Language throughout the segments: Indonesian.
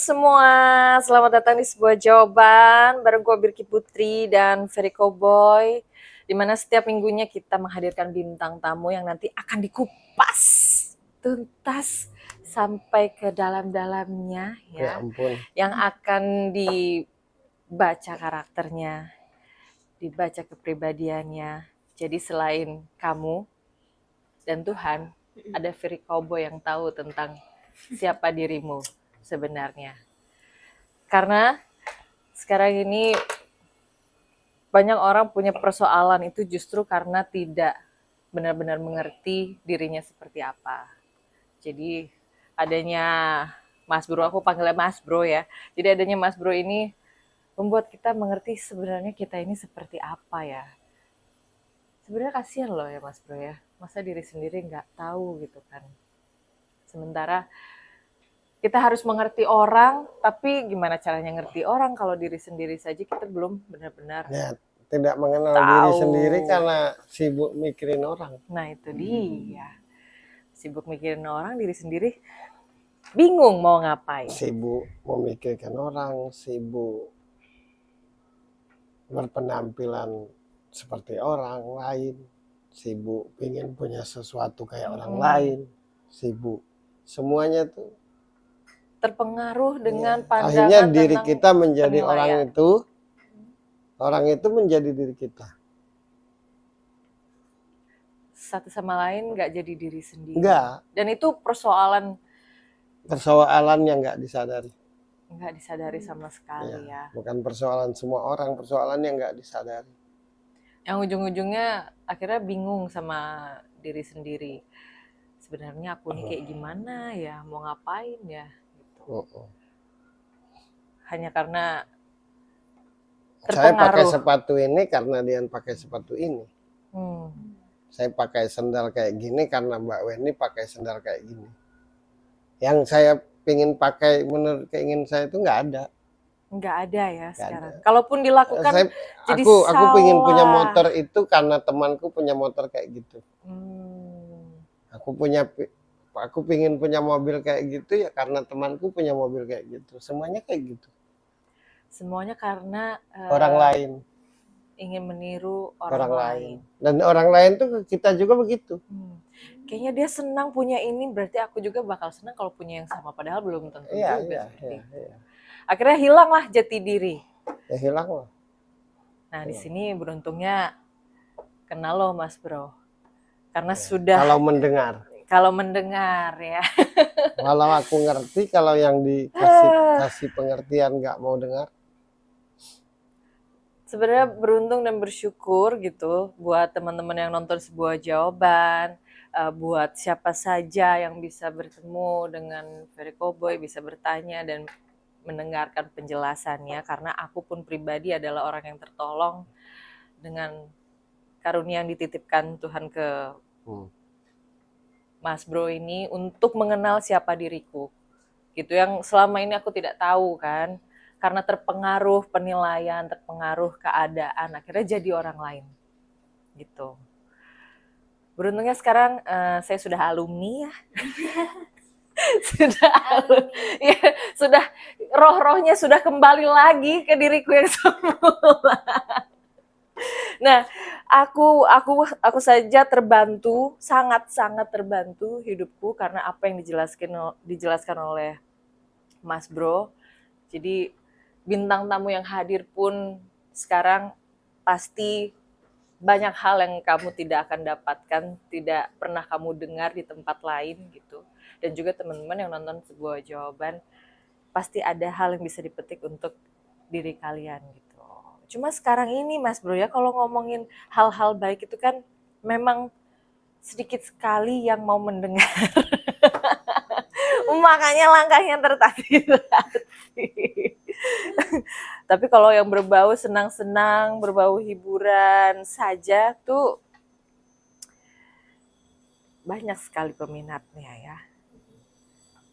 semua, selamat datang di sebuah jawaban bareng gue Birky Putri dan Ferry Cowboy, di mana setiap minggunya kita menghadirkan bintang tamu yang nanti akan dikupas tuntas sampai ke dalam-dalamnya Ya ya, ampun. yang akan dibaca karakternya, dibaca kepribadiannya. Jadi selain kamu dan Tuhan, ada Ferry Cowboy yang tahu tentang siapa dirimu sebenarnya. Karena sekarang ini banyak orang punya persoalan itu justru karena tidak benar-benar mengerti dirinya seperti apa. Jadi adanya Mas Bro, aku panggilnya Mas Bro ya. Jadi adanya Mas Bro ini membuat kita mengerti sebenarnya kita ini seperti apa ya. Sebenarnya kasihan loh ya Mas Bro ya. Masa diri sendiri nggak tahu gitu kan. Sementara kita harus mengerti orang, tapi gimana caranya ngerti orang kalau diri sendiri saja kita belum benar-benar Ya, tidak mengenal diri tahu. sendiri karena sibuk mikirin orang. Nah itu dia. Sibuk mikirin orang, diri sendiri bingung mau ngapain. Sibuk memikirkan orang, sibuk berpenampilan seperti orang lain, sibuk ingin punya sesuatu kayak orang lain, sibuk. Semuanya tuh Terpengaruh dengan ya, pandangan akhirnya diri tentang kita menjadi penilaian. orang itu menjadi diri kita. Satu sama lain nggak jadi diri sendiri. Enggak, Dan itu persoalan yang nggak disadari. nggak disadari sama sekali ya. Bukan persoalan semua orang, persoalan yang nggak disadari. Yang ujung-ujungnya akhirnya bingung sama diri sendiri. Sebenarnya aku ini kayak gimana ya, mau ngapain ya gitu. Hanya karena Saya pakai terpengaruh. sepatu ini karena dia pakai sepatu ini. Saya pakai sendal kayak gini karena Mbak Weni pakai sendal kayak gini. Yang saya pingin pakai menurut keinginan saya itu nggak ada. Nggak ada ya Nggak sekarang. ada. Kalaupun dilakukan jadi aku pingin punya salah. motor itu karena temanku punya motor kayak gitu. Aku pingin punya mobil kayak gitu ya karena temanku punya mobil kayak gitu. Semuanya kayak gitu. Semuanya karena Orang lain. ingin meniru orang lain. Dan orang lain tuh kita juga begitu. Kayaknya dia senang punya ini, berarti aku juga bakal senang kalau punya yang sama. Padahal belum tentu juga seperti itu. Akhirnya hilanglah jati diri. Ya hilang lah. Nah di sini beruntungnya kenal lo Mas Bro. Karena sudah kalau mendengar ya. Kalau aku ngerti, kalau yang dikasih pengertian nggak mau dengar. Sebenarnya beruntung dan bersyukur gitu buat teman-teman yang nonton sebuah jawaban, buat siapa saja yang bisa bertemu dengan Ferry Cowboy, bisa bertanya dan mendengarkan penjelasannya, karena aku pun pribadi adalah orang yang tertolong dengan karunia yang dititipkan Tuhan ke Mas Bro ini untuk mengenal siapa diriku. Gitu yang selama ini aku tidak tahu kan. Karena terpengaruh penilaian, terpengaruh keadaan, akhirnya jadi orang lain. Gitu. Beruntungnya sekarang saya sudah alumni ya. Sudah roh-rohnya sudah kembali lagi ke diriku yang semula. Nah, aku saja terbantu, sangat-sangat terbantu hidupku karena apa yang dijelaskan oleh Mas Bro. Jadi bintang tamu yang hadir pun sekarang pasti banyak hal yang kamu tidak akan dapatkan, tidak pernah kamu dengar di tempat lain gitu. Dan juga teman-teman yang nonton sebuah jawaban, pasti ada hal yang bisa dipetik untuk diri kalian gitu. Cuma sekarang ini Mas Bro ya, kalau ngomongin hal-hal baik itu kan memang sedikit sekali yang mau mendengar. Makanya langkahnya tertatih-tatih. Tapi kalau yang berbau senang-senang, berbau hiburan saja tuh banyak sekali peminatnya ya.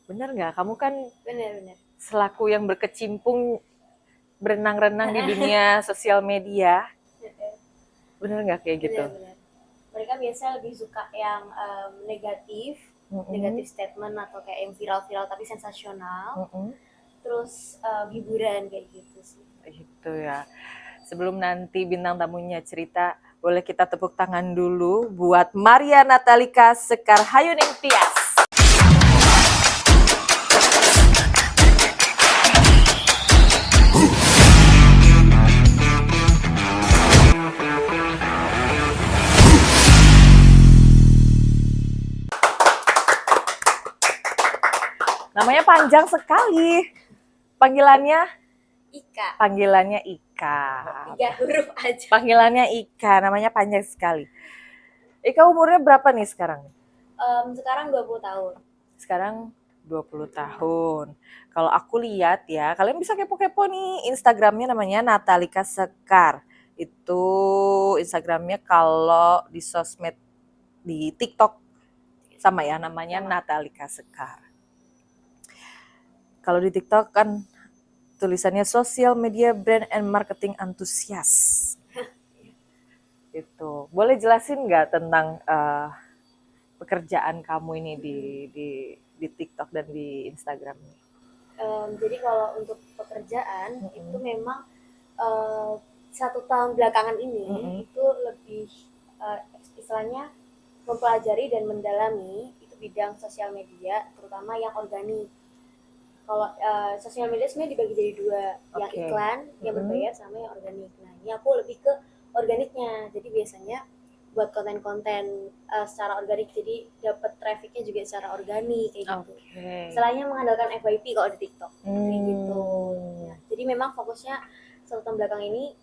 Bener nggak? Kamu kan benar. Selaku yang berkecimpung berenang-renang di dunia sosial media, bener nggak kayak gitu? Benar. Mereka biasa lebih suka yang negatif statement atau kayak yang viral-viral tapi sensasional. terus hiburan kayak gitu sih. Itu ya. Sebelum nanti bintang tamunya cerita, boleh kita tepuk tangan dulu buat Maria Natalika Sekar Hayuning Tias. Namanya panjang sekali. Ika, Panggilannya Ika. 3 huruf aja. Panggilannya Ika, namanya panjang sekali. Ika umurnya berapa nih sekarang? Sekarang 20 tahun. Sekarang 20 tahun. Kalau aku lihat ya, kalian bisa kepo-kepo nih, Instagramnya namanya Natalika Sekar. Itu Instagramnya kalau di sosmed, di TikTok sama ya, namanya Natalika Sekar. Kalau di TikTok kan tulisannya Social Media Brand and Marketing Enthusiast. Itu. Boleh jelasin nggak tentang pekerjaan kamu ini di TikTok dan di Instagram? Jadi kalau untuk pekerjaan itu memang 1 tahun belakangan ini itu lebih istilahnya mempelajari dan mendalami itu bidang sosial media, terutama yang organik. Kalau sosial media sebenarnya dibagi jadi 2, yang iklan, yang berbayar, sama yang organik. Nah, ini aku lebih ke organiknya. Jadi biasanya buat konten-konten secara organik, jadi dapat trafficnya juga secara organik kayak gitu. Selainnya mengandalkan FYP kalau di TikTok kayak gitu. Nah, jadi memang fokusnya 1 tahun belakang ini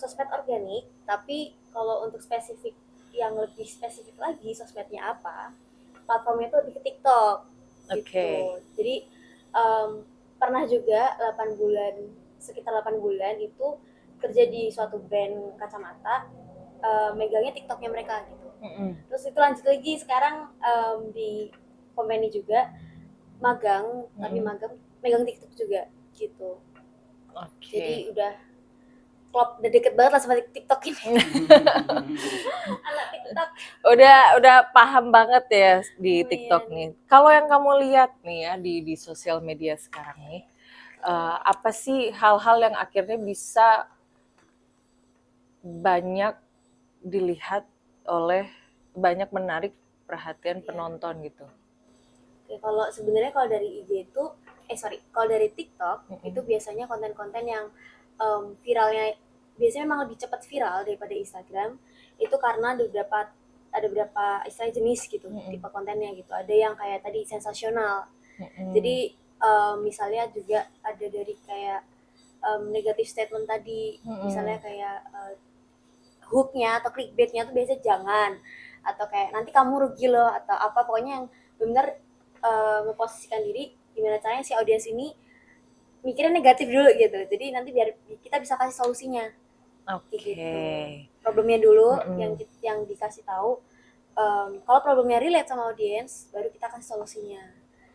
sosmed organik, tapi kalau untuk spesifik yang lebih spesifik lagi sosmednya apa, platformnya itu lebih ke TikTok gitu. Jadi pernah juga sekitar 8 bulan itu kerja di suatu brand kacamata, megangnya TikToknya mereka gitu. Terus itu lanjut lagi sekarang di company juga magang, tapi megang TikTok juga gitu. Jadi udah deket banget lah sama TikTok ini. Anak TikTok. Udah paham banget ya di TikTok nih. Kalau yang kamu lihat nih ya di sosial media sekarang nih, apa sih hal-hal yang akhirnya bisa banyak dilihat banyak menarik perhatian penonton gitu? Oke, kalau sebenarnya kalau dari IG itu kalau dari TikTok itu biasanya konten-konten yang viralnya biasanya memang lebih cepat viral daripada Instagram, itu karena ada beberapa istilah jenis gitu, tipe kontennya gitu. Ada yang kayak tadi sensasional. Jadi misalnya juga ada dari kayak negatif statement tadi, misalnya kayak hooknya atau clickbaitnya tuh biasanya jangan, atau kayak nanti kamu rugi loh, atau apa, pokoknya yang benar memposisikan diri gimana caranya si audiens ini mikirnya negatif dulu gitu, jadi nanti biar kita bisa kasih solusinya. Gitu. Problemnya dulu yang dikasih tahu, kalau problemnya relate sama audiens baru kita kasih solusinya.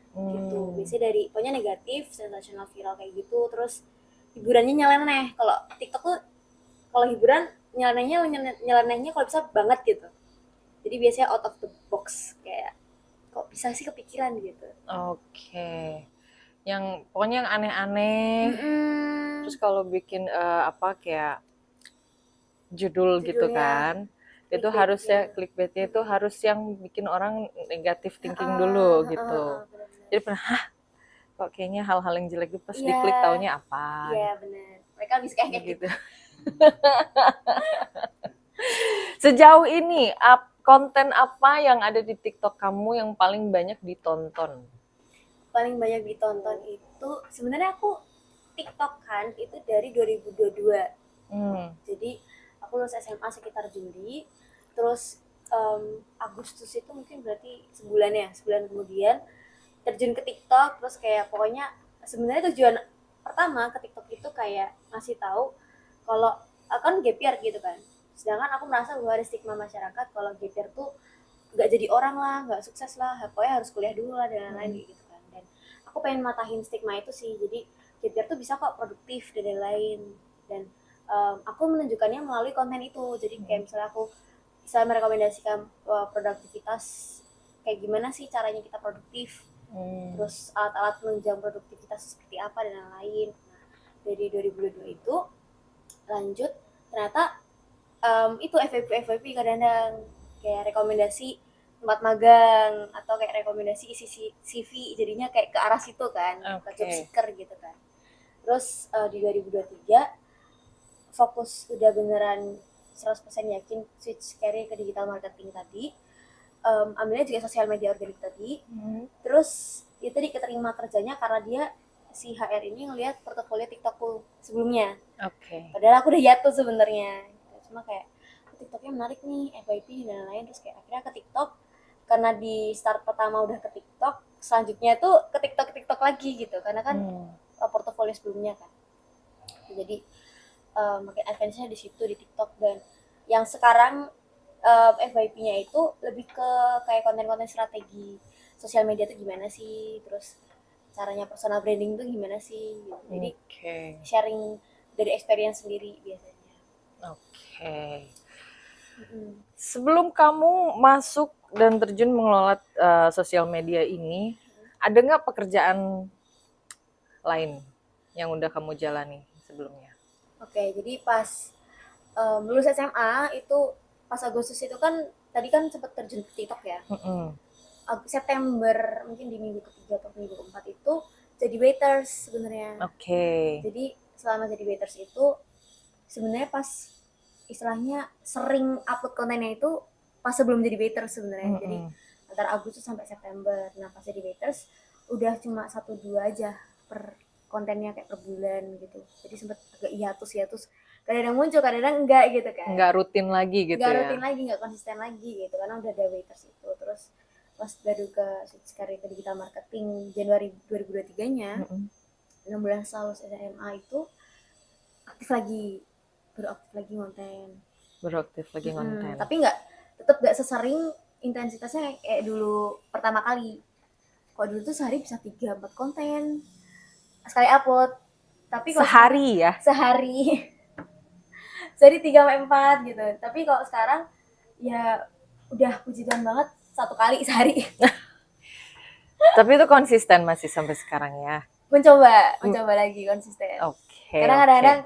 Gitu, biasanya dari pokoknya negatif, sensasional, viral kayak gitu. Terus hiburannya nyeleneh. Kalau TikTok tuh kalau hiburan nyelenehnya kalau bisa banget gitu, jadi biasanya out of the box, kayak kok bisa sih kepikiran gitu. Yang pokoknya yang aneh-aneh. Terus kalau bikin kayak judulnya gitu kan, itu harusnya clickbaitnya itu harus yang bikin orang negatif thinking dulu gitu. Jadi pernah kok kayaknya hal-hal yang jelek itu pas diklik taunya apa? Iya benar. Mereka bisa kayak gitu. Sejauh ini konten apa yang ada di TikTok kamu yang paling banyak ditonton? Paling banyak ditonton itu sebenarnya aku TikTok kan itu dari 2022. Jadi aku lulus SMA sekitar Juli, terus Agustus itu mungkin berarti sebulan kemudian terjun ke TikTok. Terus kayak pokoknya sebenarnya tujuan pertama ke TikTok itu kayak ngasih tahu kalau kan gap year gitu kan. Sedangkan aku merasa bahwa ada stigma masyarakat kalau gap year tuh nggak jadi orang lah, nggak sukses lah, pokoknya harus kuliah dulu lah dan lain-lain gitu kan. Dan aku pengen matahin stigma itu sih, jadi gap year tuh bisa kok produktif dan lain-lain. Dan aku menunjukkannya melalui konten itu. Jadi kayak misalnya aku bisa merekomendasikan produktivitas, kayak gimana sih caranya kita produktif, terus alat-alat penunjang produktivitas seperti apa dan lain-lain. Nah, dari 2022 itu lanjut ternyata itu FYP kadang-kadang kayak rekomendasi tempat magang atau kayak rekomendasi isi CV, jadinya kayak ke arah situ kan, ke job seeker gitu kan. Terus di 2023 fokus udah beneran 100% yakin switch career ke digital marketing tadi, ambilnya juga sosial media organik tadi. Terus ya tadi keterima kerjanya karena dia si HR ini ngelihat portofolio TikTokku sebelumnya. Padahal aku udah jatuh sebenarnya, cuma kayak TikToknya menarik nih, FYP dan lain-lain, terus kayak akhirnya ke TikTok. Karena di start pertama udah ke TikTok, selanjutnya tuh ke TikTok lagi gitu, karena kan portofolio sebelumnya kan. Jadi makin advance-nya di situ di TikTok. Dan yang sekarang FYP-nya itu lebih ke kayak konten-konten strategi sosial media tuh gimana sih, terus caranya personal branding tuh gimana sih gitu. Jadi sharing dari experience sendiri biasanya. Sebelum kamu masuk dan terjun mengelola sosial media ini, ada nggak pekerjaan lain yang udah kamu jalani sebelumnya? Jadi pas lulus SMA itu pas Agustus itu kan tadi kan sempat terjun ke TikTok ya. September mungkin di minggu ketiga atau minggu keempat itu jadi waiters sebenarnya. Jadi selama jadi waiters itu sebenarnya pas istilahnya sering upload kontennya itu pas sebelum jadi waiters sebenarnya. Jadi antara Agustus sampai September. Nah pas jadi waiters udah cuma 1-2 aja per kontennya kayak per bulan gitu. Jadi sempat agak hiatus. Kadang-kadang muncul, kadang-kadang enggak gitu kan. Enggak rutin lagi gitu enggak rutin lagi, enggak konsisten lagi gitu. Karena udah ada waiters itu. Terus pas baru ke switch career ke digital marketing Januari 2023-nya, 6 bulan setelah lulus SMA itu baru aktif lagi ngonten. Tapi tetap nggak sesering intensitasnya kayak dulu pertama kali. Kalau dulu tuh sehari bisa 3-4 konten sekali upload. Tapi sehari ya? Sehari 3-4 gitu. Tapi kalau sekarang ya udah puji Tuhan banget 1 kali sehari. Tapi itu konsisten masih sampai sekarang ya? Mencoba lagi konsisten. Karena kadang-kadang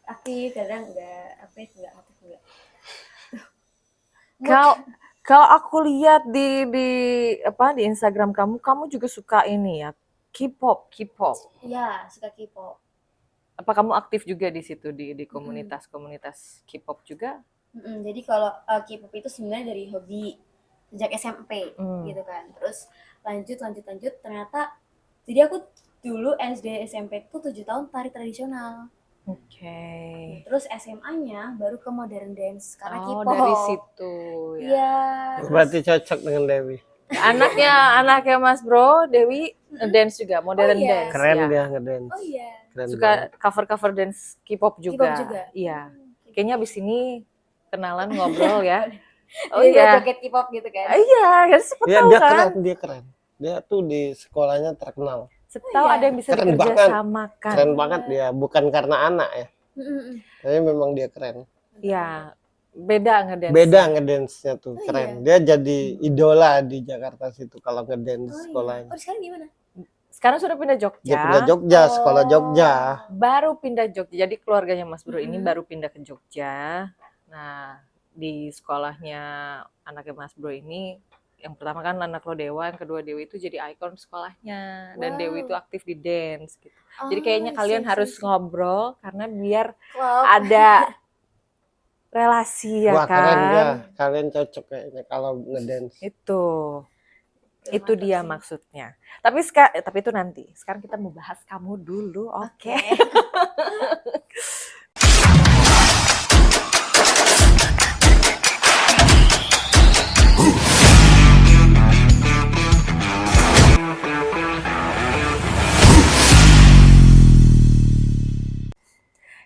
aktif, kadang enggak aktif. Kalau aku lihat di Instagram kamu juga suka ini ya, K-pop. Iya, suka K-pop. Apa kamu aktif juga di situ di komunitas K-pop juga? Jadi kalau K-pop itu sebenarnya dari hobi sejak SMP gitu kan. Terus lanjut ternyata jadi aku dulu SD SMP tuh 7 tahun tari tradisional. Terus SMA-nya baru ke modern dance karena K-pop. Dari situ ya. Iya. Berarti cocok dengan Dewi. Anaknya Mas Bro, Dewi dance juga, modern dance. Keren ya. Dia ngedance. Keren suka banget. cover dance K-pop juga. Iya. Kayaknya abis ini kenalan ngobrol ya. Iya. Joget K-pop gitu kan. Iya, harus tahu kan. Dia keren. Dia tuh di sekolahnya terkenal. Tahu ada yang bisa dikerjasamakan. Keren banget dia, bukan karena anak ya. Tapi memang dia keren. Iya, beda ngedance-nya tuh keren. Dia jadi idola di Jakarta situ kalau ngedance sekolahnya. Sekarang di mana? Sekarang sudah pindah Jogja. Dia pindah Jogja, sekolah Jogja. Baru pindah Jogja. Jadi keluarganya Mas Bro ini baru pindah ke Jogja. Nah, di sekolahnya anaknya Mas Bro ini, yang pertama kan anak lo Dewa, yang kedua Dewi itu jadi ikon sekolahnya. Dan Dewi itu aktif di dance gitu. Jadi kayaknya kalian harus ngobrol karena biar ada relasi ya. Wah, kan. Keren ya. Kalian cocok kayaknya kalau ngedance. Itu dia maksudnya. Tapi itu nanti. Sekarang kita mau bahas kamu dulu, oke?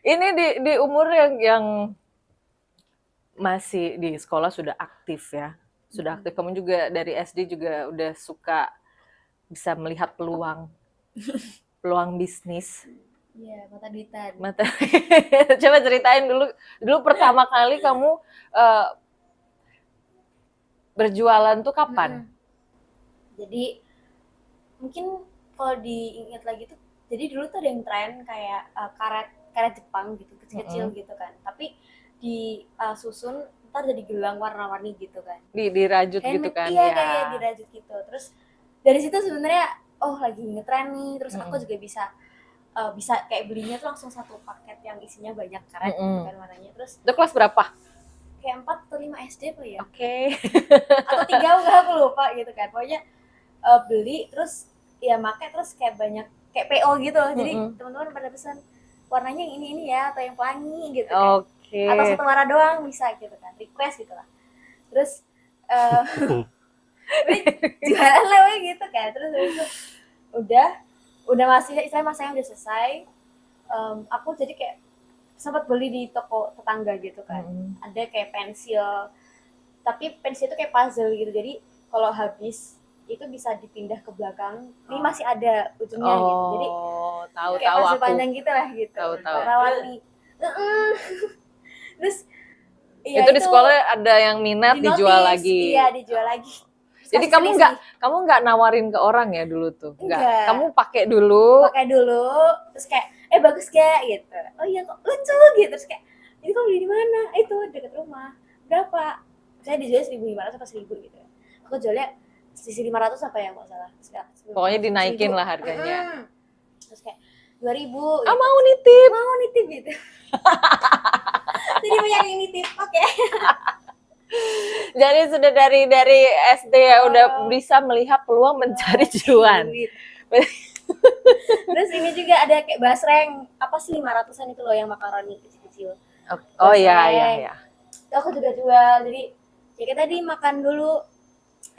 Ini di umur yang masih di sekolah sudah aktif ya. Sudah aktif. Kamu juga dari SD juga udah suka bisa melihat peluang bisnis. Iya, mata duitan. Coba ceritain dulu pertama kali kamu berjualan tuh kapan? Jadi mungkin kalau diingat lagi tuh, jadi dulu tuh ada yang tren kayak karet karet Jepang gitu kecil-kecil gitu kan, tapi disusun ntar jadi gelang warna-warni gitu kan, Dirajut gitu handmade, kan iya ya. kayak dirajut gitu. Terus dari situ sebenarnya oh lagi ngetren nih, terus aku juga bisa kayak belinya tuh langsung satu paket yang isinya banyak karet gitu kan warnanya. Terus Itu kelas berapa? kayak 4 atau 5 SD apa ya, Oke. atau 3 enggak, aku lupa gitu kan. Pokoknya beli terus ya make, terus kayak banyak kayak PO gitu loh. Jadi teman-teman pada pesan warnanya yang ini ya, atau yang pelangi gitu kan. Oke. Atau satu warna doang bisa gitu kan. Request gitu lah. Terus jualan lah gitu kan. Terus habis itu udah masanya udah selesai. Aku jadi kayak sempat beli di toko tetangga gitu kan. Ada kayak pensil, tapi pensil itu kayak puzzle gitu. Jadi kalau habis itu bisa dipindah ke belakang. Ini masih ada ujungnya gitu. Jadi tahu kayak tahu puzzle aku. panjang gitu lah gitu. Tahu. Warna-warni. Terus ya Itu di sekolah ada yang minat di dijual notice, lagi. Iya, dijual lagi. Jadi kamu nggak nawarin ke orang ya dulu tuh? Enggak. Kamu pakai dulu. Terus kayak bagus gak gitu. Oh iya kok lucu gitu. Terus kayak ini kamu beli di mana? Itu dekat rumah. Berapa? Saya dijual 1.500 atau 1.000 gitu. Aku jualnya sisi 500 apa ya, nggak salah. Pokoknya dinaikin lah harganya. Terus kayak 2.000 gitu. Mau nitip gitu. Jadi banyak yang nitip. Oke. Jadi sudah dari SD ya udah bisa melihat peluang mencari cuan. Terus ini juga ada kayak basreng, apa sih 500-an itu loh yang makaroni kecil-kecil. Oh iya. Itu aku juga jual. Jadi ya kayak tadi makan dulu,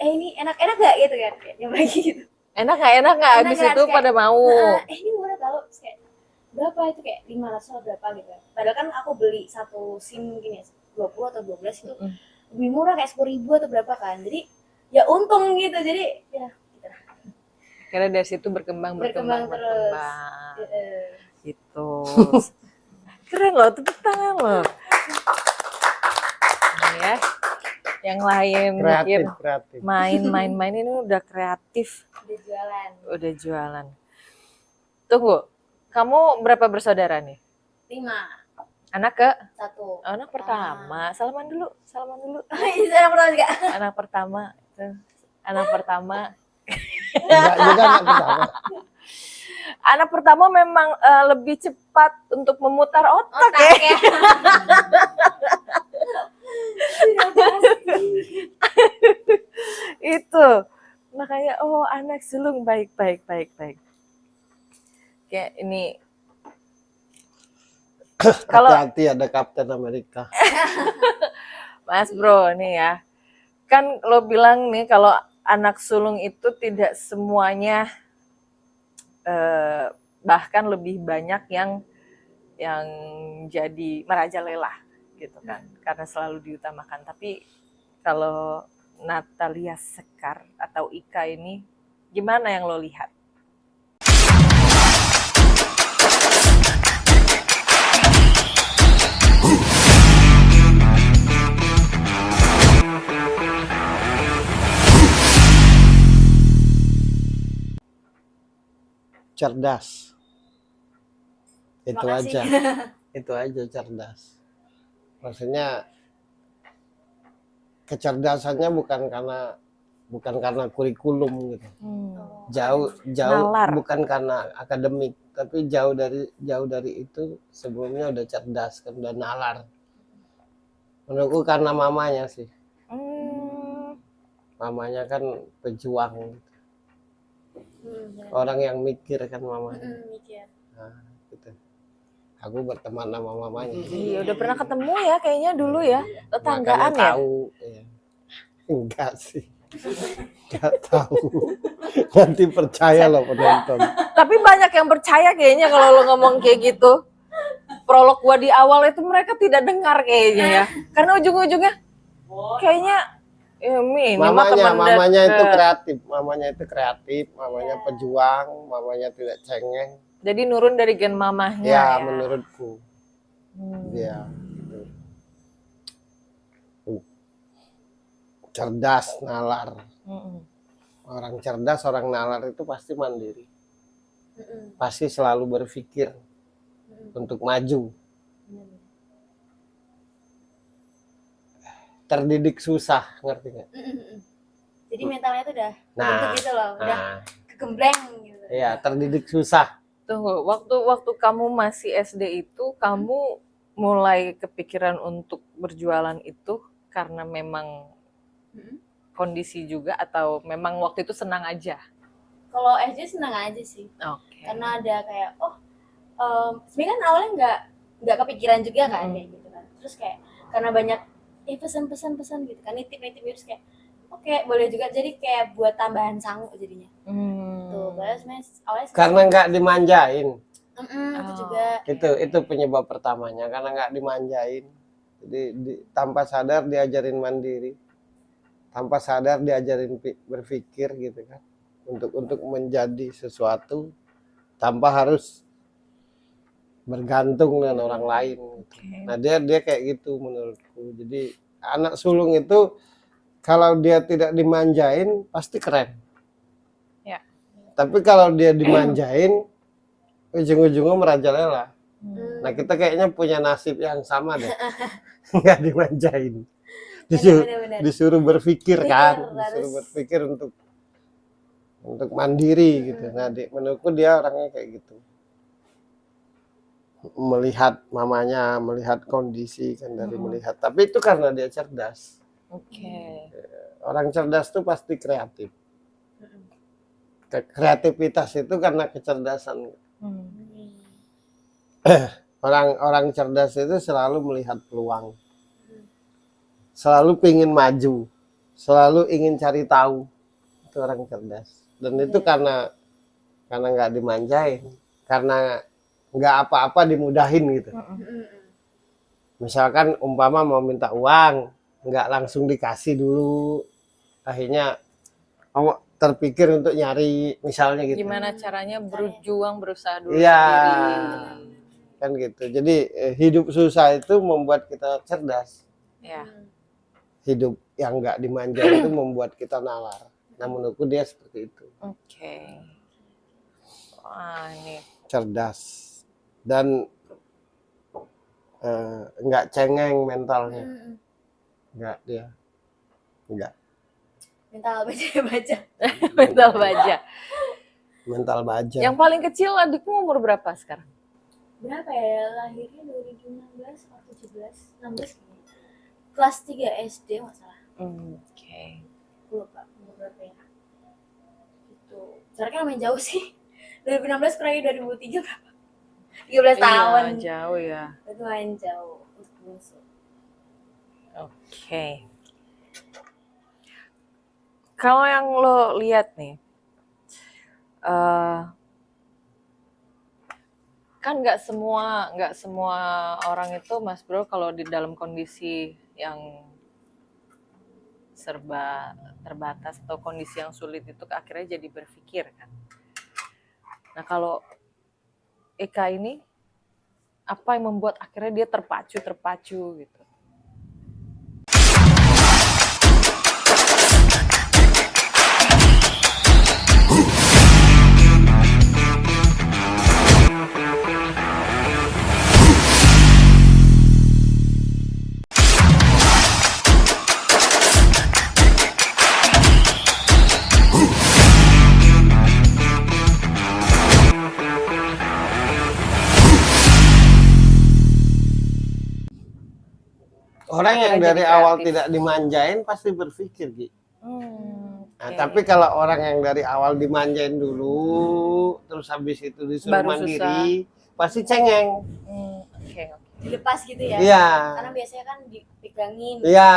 ini enak-enak gak gitu kan, kayak nyoba gitu. Enak nggak habis itu kayak, pada mau. Ini murah tau, kayak berapa itu, kayak 500 atau berapa gitu. Padahal kan aku beli satu SIM gini 20 atau 12 itu lebih murah, kayak 10.000 atau berapa kan. Jadi ya untung gitu. Jadi ya gitu. Karena dari situ berkembang terus. Gitu. Keren loh, tepuk tangan loh. Ini ya. Yang lain kreatif. main ini udah kreatif. Udah jualan. Tunggu. Kamu berapa bersaudara nih? 5. Anak ke? 1. Anak pertama. Salaman dulu. Anak pertama juga. Anak pertama. Anak pertama. Juga anak pertama. Anak pertama memang lebih cepat untuk memutar otak ya. Itu. Makanya anak sulung baik. Kayak ini. Kalau hati ada Kapten Amerika. Mas Bro nih ya. Kan lo bilang nih kalau anak sulung itu tidak semuanya, bahkan lebih banyak yang jadi merajalela gitu kan, karena selalu diutamakan. Tapi kalau Natalia Sekar atau Ika ini gimana yang lo lihat? Cerdas. Itu Makasih. aja. Itu aja cerdas. Maksudnya kecerdasannya bukan karena kurikulum gitu. Jauh Nalar. Bukan karena akademik, tapi jauh dari itu sebelumnya udah cerdas kan, udah nalar. Menurutku karena mamanya sih. Mamanya kan pejuang. Orang yang mikir kan mamanya. Nah, gitu. Aku berteman sama mamanya. Iya, udah pernah ketemu ya kayaknya dulu ya, tetanggaan ya. Tahu. Ya. Enggak sih. Enggak tahu. Nanti percaya loh penonton. Tapi banyak yang percaya kayaknya kalau lo ngomong kayak gitu. Prolog gua di awal itu mereka tidak dengar kayaknya ya. Karena ujung-ujungnya kayaknya mamanya itu kreatif, mamanya pejuang, mamanya tidak cengeng. Jadi nurun dari gen mamahnya ya. Menurutku. Ya. Cerdas, nalar. Orang cerdas, orang nalar itu pasti mandiri. Mm-mm. Pasti selalu berpikir Mm-mm. untuk maju. Benar. Terdidik susah, ngerti nggak? Mm-mm. Jadi mentalnya tuh udah Nah, bentuk gitu loh, udah Nah, kegembleng gitu. ya terdidik susah. Tunggu, waktu kamu masih SD itu, kamu mulai kepikiran untuk berjualan itu karena memang Mm-mm. kondisi juga atau memang waktu itu senang aja? Kalau SD senang aja sih, Oke. karena ada kayak sebenarnya kan awalnya nggak kepikiran juga kan kayak gitu kan. Terus kayak karena banyak pesan gitu kan, nitip terus kayak oke, boleh juga, jadi kayak buat tambahan sangu jadinya. Tuh, padahal sebenarnya awalnya Karena nggak dimanjain. itu juga. Itu penyebab pertamanya, karena nggak dimanjain. Jadi tanpa sadar diajarin mandiri, tanpa sadar diajarin berpikir gitu kan, untuk menjadi sesuatu tanpa harus bergantung dengan orang lain. Oke. Nah dia kayak gitu menurutku. Jadi anak sulung itu kalau dia tidak dimanjain pasti keren. Ya. Tapi kalau dia dimanjain ujung-ujungnya merajalela. Nah kita kayaknya punya nasib yang sama deh. Nggak dimanjain, Bener-bener. disuruh berpikir kan, Harus. disuruh berpikir untuk mandiri gitu. Nah menurutku dia orangnya kayak gitu, melihat mamanya, melihat kondisi kan, dari melihat. Tapi itu karena dia cerdas. Oke. Orang cerdas tuh pasti kreatif. Kreativitas itu karena kecerdasan. Orang cerdas itu selalu melihat peluang, selalu ingin maju, selalu ingin cari tahu. Itu orang cerdas. Dan itu karena nggak dimanjain, karena nggak apa-apa dimudahin gitu. Misalkan umpama mau minta uang, nggak langsung dikasih dulu, akhirnya terpikir untuk nyari, misalnya gitu. Gimana caranya berjuang, berusaha dulu Iya, sendiri. kan gitu. Jadi hidup susah itu membuat kita cerdas. Ya. Hidup yang nggak dimanjain itu membuat kita nalar. Nah menurutku dia seperti itu. Oke. Wah, ini Cerdas dan nggak cengeng mentalnya. Nggak dia. Nggak. Mental baca. mental baja. Mental baja. Yang paling kecil adikmu umur berapa sekarang? Berapa ya, lahirnya 2016 atau 17, 16 kayaknya. Kelas 3 SD masalah. Oke. Gue lupa umur berapa ya. Itu. Jaraknya lumayan jauh sih. 2016 kurangin 2003 berapa? 13 tahun. Iya, jauh ya. Itu lumayan jauh untuk musuh. Oke. Kalau yang lo lihat nih, kan nggak semua orang itu, Mas Bro, kalau di dalam kondisi yang serba terbatas atau kondisi yang sulit itu akhirnya jadi berpikir kan. Nah kalau Eka ini, apa yang membuat akhirnya dia terpacu gitu? Orang yang Akhirnya dari jadi awal kreatif. tidak dimanjain pasti berpikir, Gi. Nah, Oke. tapi kalau orang yang dari awal dimanjain dulu, terus habis itu disuruh Baru mandiri, pasti cengeng. Oke. Dilepas gitu ya. Iya. Karena biasanya kan dipegangin. Iya,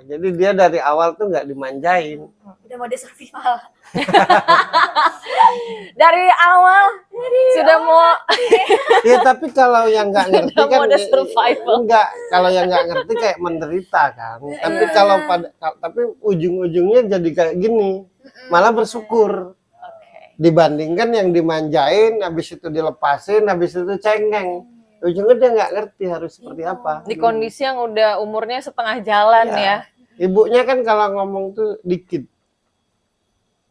jadi dia dari awal tuh nggak dimanjain. Udah mode survival. Dari awal sudah mau Ya tapi kalau yang nggak ngerti Sudah kan mode survival. enggak, kalau yang nggak ngerti kayak menderita kan. Tapi kalau tapi ujung-ujungnya jadi kayak gini, malah bersyukur. Dibandingkan yang dimanjain, habis itu dilepasin, habis itu cengeng. Ujungnya dia nggak ngerti harus seperti apa. di kondisi yang udah umurnya setengah jalan Iya. ya. Ibunya kan kalau ngomong tuh dikit.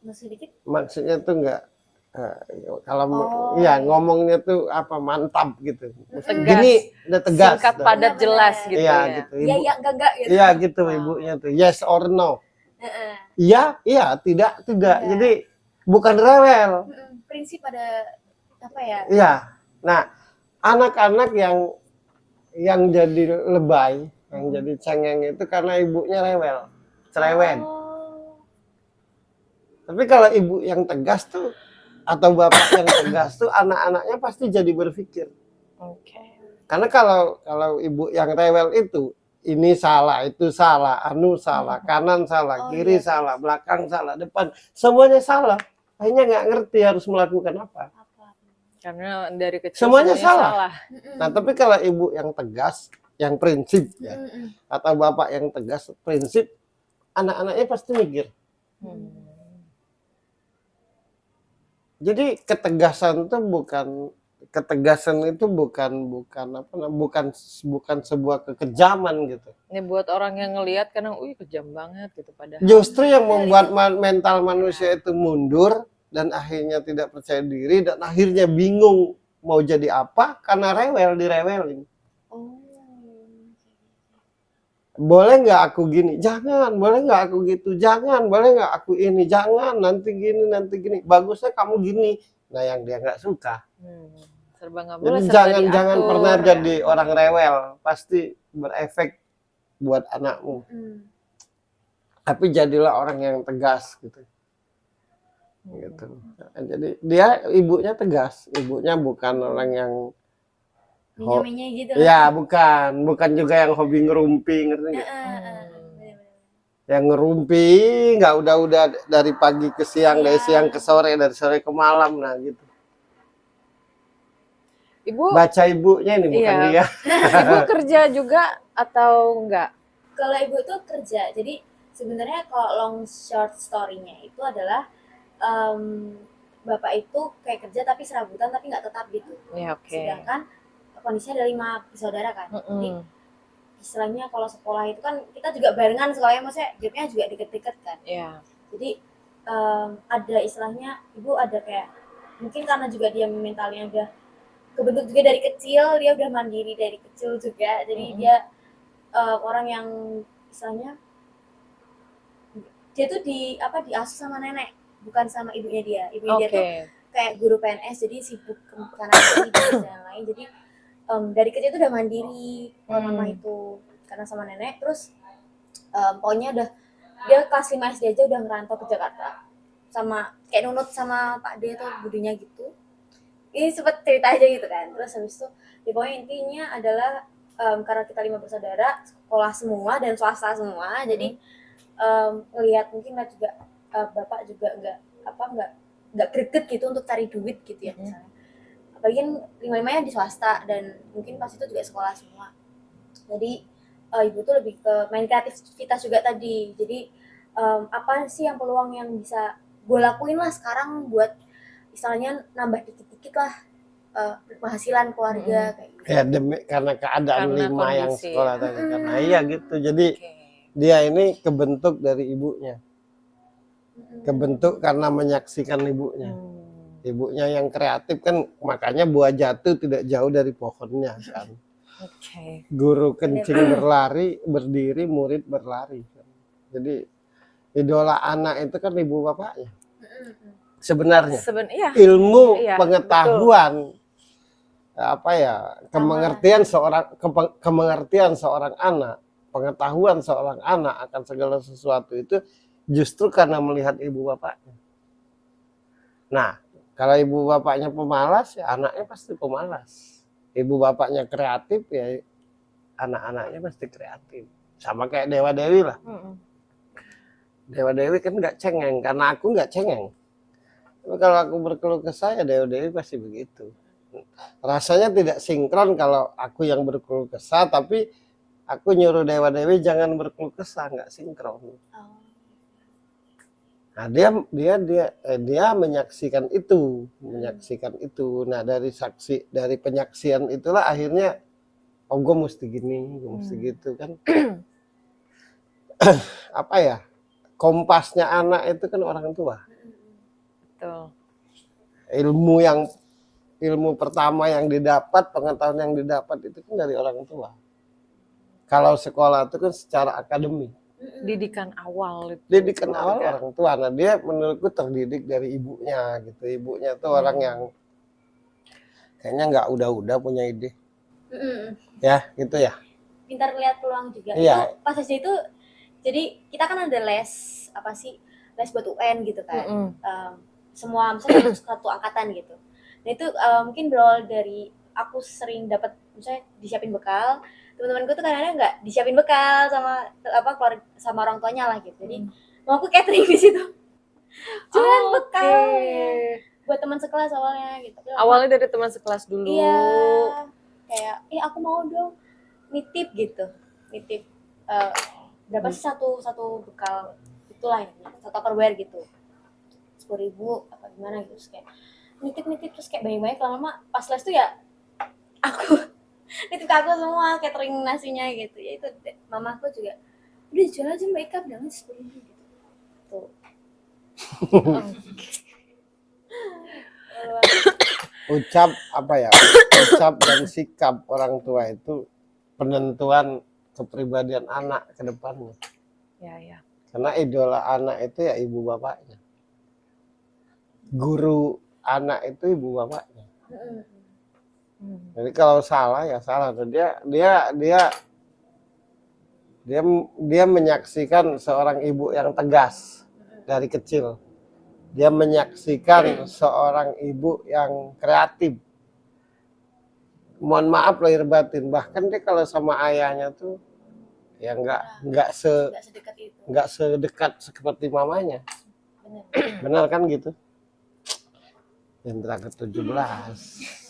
sedikit. Maksudnya tuh nggak kalau Oh, iya iya. ngomongnya tuh apa mantap gitu. Tegas. Gini udah tegas. Singkat, dah. padat, Benar-benar. jelas gitu Iya ya. gitu. Iya, Ibu. iya, enggak gitu. Iya gitu Wow. ibunya tuh. Yes or no. Heeh. Iya, iya, tidak, tidak. Iya. Jadi bukan rewel. Prinsip ada apa ya? Iya. Nah, anak-anak yang jadi lebay, yang jadi cengeng itu karena ibunya rewel, cerewet. Oh. Tapi kalau ibu yang tegas tuh atau bapak yang tegas tuh anak-anaknya pasti jadi berpikir. Oke. Karena kalau ibu yang rewel itu ini salah, itu salah, anu salah, kanan salah, Oh, kiri iya. salah, belakang salah, depan semuanya salah. Akhirnya nggak ngerti harus melakukan apa. Karena dari kecil Semuanya salah. Mm-mm. Nah, tapi kalau ibu yang tegas, yang prinsip ya, Mm-mm. atau bapak yang tegas, prinsip, anak-anaknya pasti mikir. Hmm. Jadi ketegasan itu bukan sebuah kekejaman gitu. Ini buat orang yang ngelihat kadang, kejam banget gitu padahal. Justru yang membuat mental manusia itu mundur dan akhirnya tidak percaya diri dan akhirnya bingung mau jadi apa karena direwelin. Oh. Boleh nggak aku gini? Jangan. Boleh nggak aku gitu? Jangan. Boleh nggak aku ini? Jangan. Nanti gini. Bagusnya kamu gini. Nah, yang dia nggak suka. Serba nggak boleh. Jadi serba jangan diatur, pernah ya. jadi orang rewel. Pasti berefek buat anakmu. Tapi jadilah orang yang tegas gitu. Gitu. Jadi dia ibunya tegas. Ibunya bukan orang yang Minya-minya gitu. ya bukan juga yang hobi ngerumpi, ngerti nggak? Yang ngerumpi nggak udah dari pagi ke siang, dari siang ke sore, dari sore ke malam, nah gitu. Ibu Baca ibunya ini bukan Iya. dia. ibu kerja juga atau enggak? Kalau ibu tuh kerja, jadi sebenarnya kalau long short story-nya itu adalah bapak itu kayak kerja tapi serabutan tapi nggak tetap gitu. Ya, oke. Sedangkan kondisinya ada 5 bersaudara kan. Jadi istilahnya kalau sekolah itu kan kita juga barengan sekolahnya, maksudnya gapnya juga deket-deket kan. Iya. Jadi ada istilahnya ibu ada kayak mungkin karena juga dia mentalnya udah kebentuk juga dari kecil, dia udah mandiri dari kecil juga. Jadi dia orang yang istilahnya dia tuh diasuh sama nenek, bukan sama ibunya dia. Ibunya dia tuh kayak guru PNS, jadi sibuk karena dan lain-lain. Jadi dari kecil itu udah mandiri mama itu karena sama nenek. Terus pokoknya udah dia kelas 5 SD aja udah ngerantau ke Jakarta sama kayak nunut sama Pak D tuh budinya gitu. Ini sempet cerita aja gitu kan. Terus habis itu ya pokoknya intinya adalah karena kita 5 bersaudara, sekolah semua dan swasta semua, jadi ngelihat mungkin lah juga bapak juga nggak greget gitu untuk cari duit gitu ya misalnya. Apalagi kan 5-5-nya di swasta dan mungkin pas itu juga sekolah semua. Jadi ibu tuh lebih ke main kreativitas juga tadi. Jadi apa sih yang peluang yang bisa gue lakuin lah sekarang buat misalnya nambah dikit-dikit lah penghasilan keluarga kayak gitu. Ya karena keadaan Karena 5 yang kondisi. sekolah tadi karena iya gitu. Jadi dia ini kebentuk dari ibunya. Kebentuk karena menyaksikan ibunya. Ibunya yang kreatif kan, makanya buah jatuh tidak jauh dari pohonnya kan. Guru kencing berlari, berdiri, murid berlari. Jadi idola anak itu kan ibu bapaknya. Sebenarnya ilmu pengetahuan kemengertian seorang anak, pengetahuan seorang anak akan segala sesuatu itu justru karena melihat ibu bapaknya. Nah, kalau ibu bapaknya pemalas, ya anaknya pasti pemalas. Ibu bapaknya kreatif, ya anak-anaknya pasti kreatif. Sama kayak Dewa Dewi lah. Dewa Dewi kan nggak cengeng, karena aku nggak cengeng. Tapi kalau aku berkeluh kesah, ya Dewa Dewi pasti begitu. Rasanya tidak sinkron kalau aku yang berkeluh kesah, tapi aku nyuruh Dewa Dewi jangan berkeluh kesah, nggak sinkron. Nah, dia menyaksikan itu. Nah, dari penyaksian itulah akhirnya gue mesti gini, gue mesti gitu kan. Kompasnya anak itu kan orang tua. Betul. Ilmu pertama yang didapat, pengetahuan yang didapat itu kan dari orang tua. Kalau sekolah itu kan secara akademik. Didikan awal itu. Didikan awal keluarga. orang tua. Nah dia menurutku terdidik dari ibunya gitu. Ibunya tuh orang yang kayaknya nggak udah punya ide. Ya gitu ya. Pintar lihat peluang juga. Iya. Itu pas SD itu, jadi kita kan ada les apa sih, les buat UN gitu kan. Semua misalnya satu angkatan gitu. Nah itu mungkin berawal dari aku sering dapat misalnya disiapin bekal, teman-temanku tuh kadang-kadang nggak disiapin bekal sama keluarga, sama orang tuanya lah gitu. Jadi mau aku catering di situ. Jualan bekal ya, buat teman sekelas awalnya gitu. Awalnya dari teman sekelas dulu. Iya, kayak aku mau dong nitip gitu, nitip berapa sih satu bekal itulah ini, satu Tupperware gitu, 10.000 apa gimana gitu. Terus kayak nitip terus kayak banyak lama pas les tuh ya aku nitip ke aku semua catering nasinya gitu. Ya itu mamaku juga udah jual aja Mbak Ika, jangan 10.000 gitu tuh. Ucap dan sikap orang tua itu penentuan kepribadian anak ke depannya. Ya. Karena idola anak itu ya ibu bapaknya. Guru anak itu ibu bapaknya. Jadi kalau salah ya salah. Dia menyaksikan seorang ibu yang tegas dari kecil. Dia menyaksikan seorang ibu yang kreatif. Mohon maaf lahir batin, bahkan dia kalau sama ayahnya tuh ya nggak sedekat seperti mamanya. Benar kan gitu? Indra ke-17.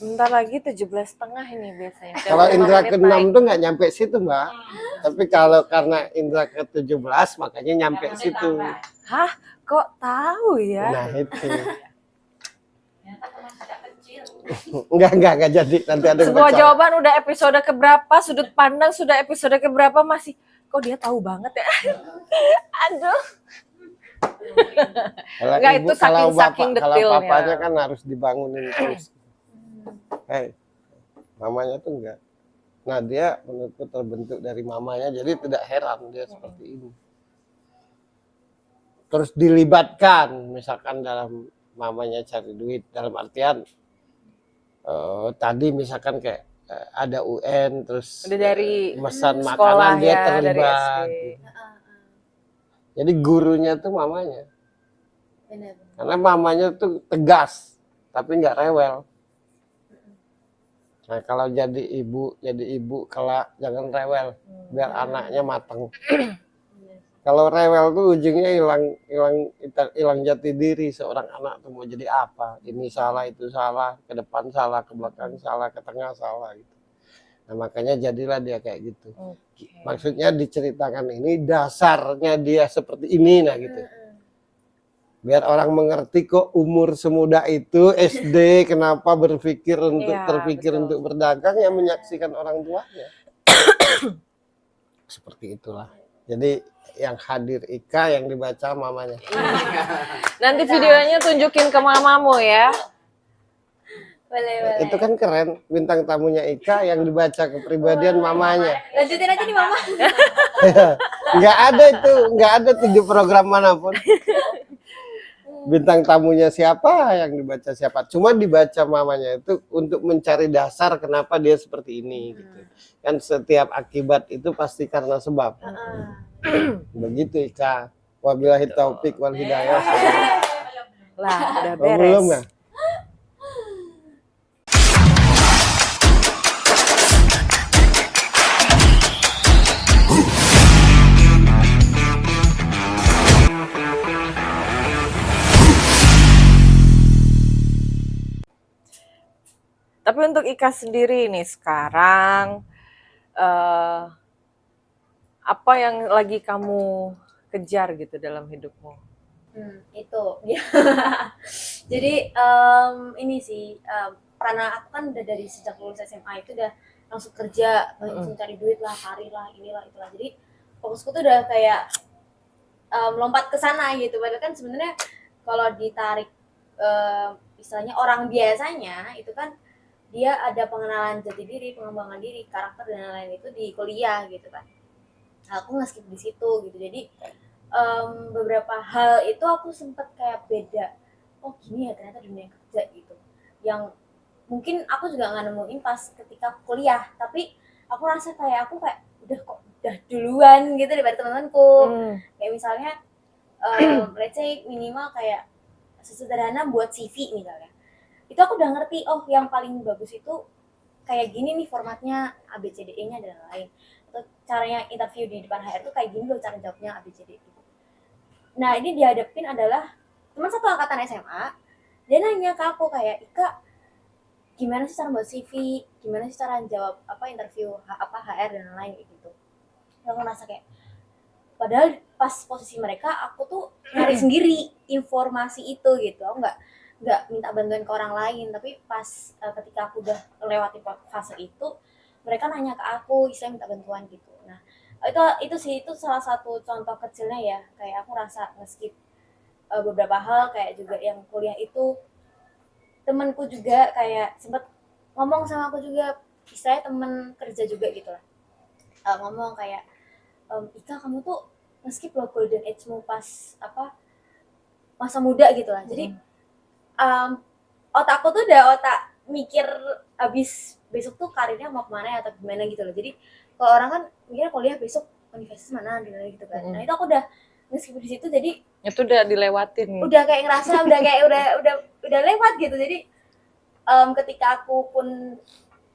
Bentar lagi 17,5 ini biasanya. Kalau Indra ke-6 tuh nggak nyampe situ, Mbak. Tapi kalau karena Indra ke-17 makanya nyampe situ. Hah? Kok tahu ya? Nah, itu. Enggak jadi, nanti ada yang Sebuah baca. jawaban udah episode keberapa, sudut pandang sudah episode keberapa, masih kok dia tahu banget ya. Aduh. Enggak, itu saking kalau detailnya. papanya kan harus dibangunin terus. Mamanya tuh enggak. Nah, dia menurutku terbentuk dari mamanya, jadi tidak heran dia seperti ini. Terus dilibatkan misalkan dalam mamanya cari duit, dalam artian tadi misalkan kayak ada UN terus udah dari mesan sekolah makanan dia ya, terlibat. dari SD. Jadi gurunya tuh mamanya. Benar. Karena mamanya tuh tegas tapi nggak rewel. Nah, kalau jadi ibu kelak jangan rewel biar anaknya matang. Kalau rewel tuh ujungnya hilang jati diri seorang anak tuh mau jadi apa? Ini salah, itu salah, ke depan salah, ke belakang salah, ke tengah salah gitu. Nah, makanya jadilah dia kayak gitu. Maksudnya diceritakan ini dasarnya dia seperti ini nah gitu. Biar orang mengerti kok umur semuda itu SD kenapa berpikir untuk berdagang yang menyaksikan orang tuanya. Seperti itulah. Jadi yang hadir Ika, yang dibaca mamanya. Nanti videonya tunjukin ke mamamu ya. Boleh. Itu kan keren, bintang tamunya Ika yang dibaca kepribadian mamanya. Lanjutin aja nih mama. Nggak ada di program manapun. Bintang tamunya siapa, yang dibaca siapa. Cuma dibaca mamanya itu untuk mencari dasar kenapa dia seperti ini. Gitu. Kan setiap akibat itu pasti karena sebab. Begitu Ika. Wabillahi taufik wal hidayah. Lah, udah Oh, belum beres. ya? Tapi untuk Ika sendiri nih sekarang, apa yang lagi kamu kejar gitu dalam hidupmu? Itu ya. Jadi ini sih karena aku kan udah dari sejak lulus SMA itu udah langsung kerja, langsung cari duit lah, karir lah, inilah itulah. Jadi fokusku tuh udah kayak lompat ke sana gitu. Padahal kan sebenarnya kalau ditarik istilahnya orang biasanya itu kan dia ada pengenalan jati diri, pengembangan diri, karakter dan lain-lain itu di kuliah gitu kan. Aku nge-skip di situ gitu. Jadi beberapa hal itu aku sempet kayak beda. Oh gini ya ternyata dunia kerja gitu. Yang mungkin aku juga nggak nemuin pas ketika kuliah, tapi aku rasa kayak aku kayak udah duluan gitu daripada teman-temanku. Kayak misalnya let's say minimal kayak sesederhana buat CV misalnya. Itu aku udah ngerti, oh yang paling bagus itu kayak gini nih formatnya ABCDE-nya dan lain. Atau caranya interview di depan HR tuh kayak gini loh cara jawabnya ABCD gitu. Nah, ini dihadapin adalah teman satu angkatan SMA, dia nanya ke aku kayak, "Ika, gimana sih cara buat CV? Gimana sih cara jawab interview HR dan lain-lain gitu." Aku ngerasa kayak padahal pas posisi mereka aku tuh nyari sendiri informasi itu gitu. Aku nggak minta bantuan ke orang lain, tapi pas ketika aku udah lewati fase itu, mereka nanya ke aku, saya minta bantuan gitu. Nah, itu sih itu salah satu contoh kecilnya ya, kayak aku rasa ngeskip beberapa hal kayak juga yang kuliah itu temanku juga kayak sempet ngomong sama aku juga, saya temen kerja juga gitu lah, ngomong kayak Ika kamu tuh ngeskip loh golden age-mu pas masa muda gitu lah. Jadi otakku tuh udah otak mikir abis besok tuh karirnya mau kemana ya atau gimana gitu loh. Jadi kalau orang kan mikirnya kuliah besok universitas mana gitu kan. Nah itu aku udah ngeskip di situ, jadi itu udah dilewatin. Udah kayak ngerasa udah kayak udah lewat gitu. Jadi ketika aku pun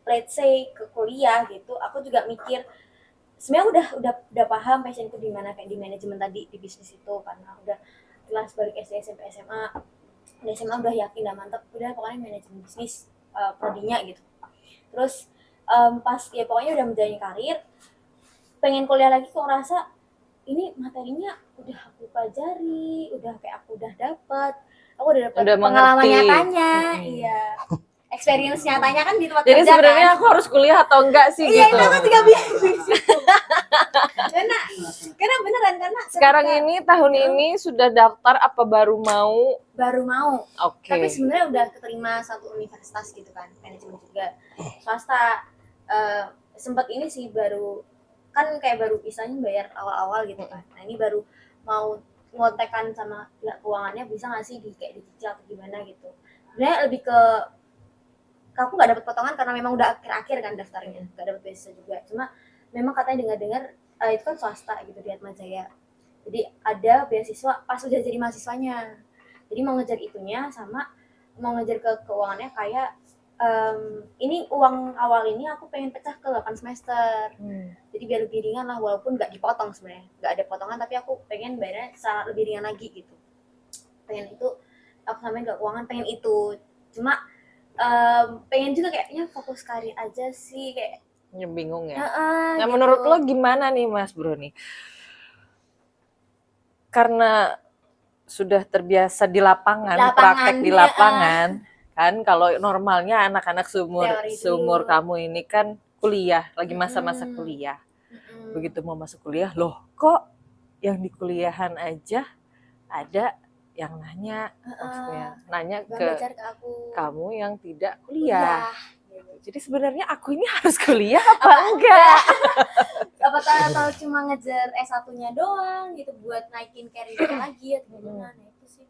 let's say ke kuliah gitu, aku juga mikir sebenarnya udah paham passionku di mana, kayak di manajemen tadi, di bisnis itu, karena udah kelas balik SD SMP SMA. Di SMA udah yakin, udah mantep, udah pokoknya manajemen bisnis prodinya gitu. Terus pas ya pokoknya udah menjalani karir, pengen kuliah lagi kok ngerasa ini materinya udah aku pelajari, udah kayak aku udah dapat pengalaman nyatanya, iya. Experience nyatanya kan di tempat jadi kerja. Jadi sebenarnya kan aku harus kuliah atau enggak sih iya, gitu. Iya, itu kan juga bisa. karena beneran, karena sekarang ini tahun ini sudah daftar apa baru mau? Baru mau. Oke. Tapi sebenarnya udah keterima satu universitas gitu kan, manajemen juga. Swasta. Sempat ini sih baru kan kayak baru istilahnya bayar awal-awal gitu kan. Nah, ini baru mau ngontekan sama pihak keuangannya, bisa nggak sih kayak dicicil atau gimana gitu. Sebenarnya lebih ke aku nggak dapat potongan karena memang udah akhir-akhir kan daftarnya, nggak dapat beasiswa juga. Cuma memang katanya dengar-dengar itu kan swasta gitu di Atma Jaya. Jadi ada beasiswa pas udah jadi mahasiswanya. Jadi mau ngejar itunya sama mau ngejar ke keuangannya kayak ini uang awal ini aku pengen pecah ke 8 semester. Jadi biar lebih ringan lah, walaupun nggak dipotong sebenarnya. Nggak ada potongan, tapi aku pengen bayarnya secara lebih ringan lagi gitu. Pengen itu, aku samain ke keuangan, pengen itu. Cuma pengen juga kayaknya fokus karir aja sih, kayak bingung ya. Nah, gitu. Menurut lo gimana nih Mas Bro nih? Karena sudah terbiasa di lapangan praktek di lapangan, kan kalau normalnya anak-anak seumur kamu ini kan kuliah, lagi masa-masa kuliah. Begitu mau masuk kuliah, loh kok yang di kuliahan aja ada yang nanya ke kamu yang tidak kuliah. Jadi sebenarnya aku ini harus kuliah apa enggak? Apa atau cuma ngejar S1-nya doang gitu buat naikin karirnya lagi atau gimana? Nah, itu sih.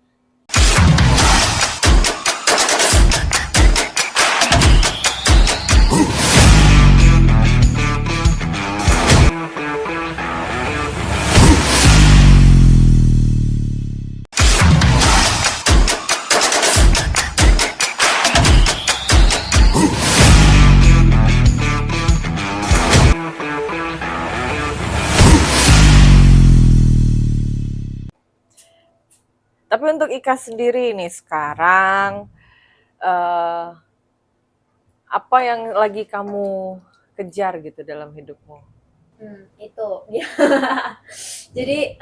Tapi untuk Ika sendiri nih sekarang, apa yang lagi kamu kejar gitu dalam hidupmu? Itu ya. Jadi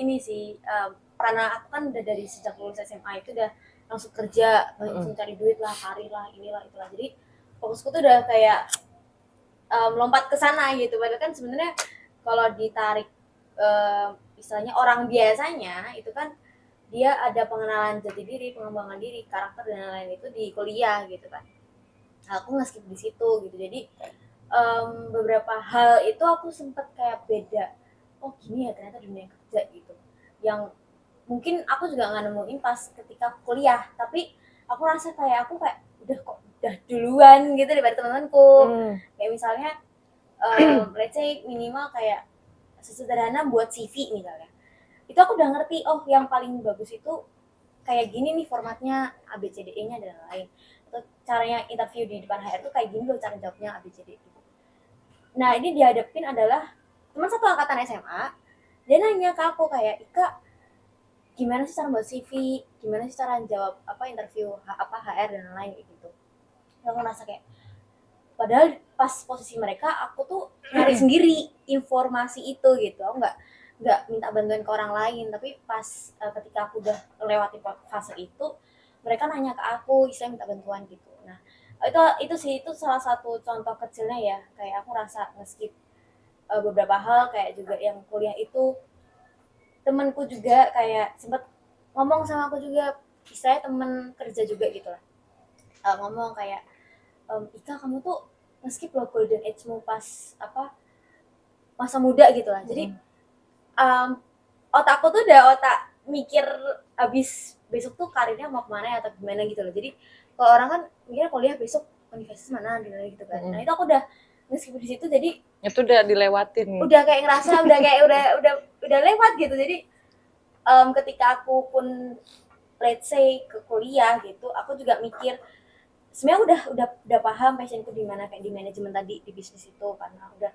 ini sih karena aku kan udah dari sejak lulus SMA itu udah langsung kerja, langsung cari duit lah, karir lah, inilah itulah. Jadi fokusku tuh udah kayak lompat ke sana gitu. Padahal kan sebenarnya kalau ditarik istilahnya orang biasanya itu kan dia ada pengenalan jati diri, pengembangan diri, karakter dan lain-lain itu di kuliah gitu kan. Nah, aku nge-skip di situ gitu. Jadi beberapa hal itu aku sempet kayak beda. Oh gini ya ternyata dunia kerja gitu. Yang mungkin aku juga nggak nemuin pas ketika kuliah, tapi aku rasa kayak aku kayak udah duluan gitu daripada teman-temanku. Kayak misalnya let's say minimal kayak sesederhana buat CV misalnya. Itu aku udah ngerti, oh yang paling bagus itu kayak gini nih formatnya ABCDE-nya dan lain. Atau caranya interview di depan HR tuh kayak gini loh cara jawabnya ABCD gitu. Nah, ini dihadapin adalah teman satu angkatan SMA. Dia nanya ke aku kayak, "Ika, gimana sih cara buat CV? Gimana sih cara jawab interview HR dan lain-lain gitu." Aku ngerasa kayak padahal pas posisi mereka aku tuh nyari sendiri informasi itu gitu. Aku nggak minta bantuan ke orang lain, tapi pas ketika aku udah melewati fase itu, mereka nanya ke aku, saya minta bantuan gitu. Nah, itu sih itu salah satu contoh kecilnya ya, kayak aku rasa ngeskip beberapa hal kayak juga yang kuliah itu temenku juga kayak sempet ngomong sama aku juga, saya temen kerja juga gitu lah, ngomong kayak Ika kamu tuh ngeskip loh golden age-mu pas masa muda gitu lah. Jadi otakku tuh udah otak mikir abis besok tuh karirnya mau kemana ya atau gimana gitu loh. Jadi kalau orang kan mikirnya kuliah besok universitas mana gitu kan. Nah itu aku udah ngeskip di situ, jadi itu udah dilewatin. Udah kayak ngerasa udah lewat gitu. Jadi ketika aku pun let's say ke kuliah gitu, aku juga mikir sebenarnya udah paham passionku di mana, kayak di manajemen tadi, di bisnis itu, karena udah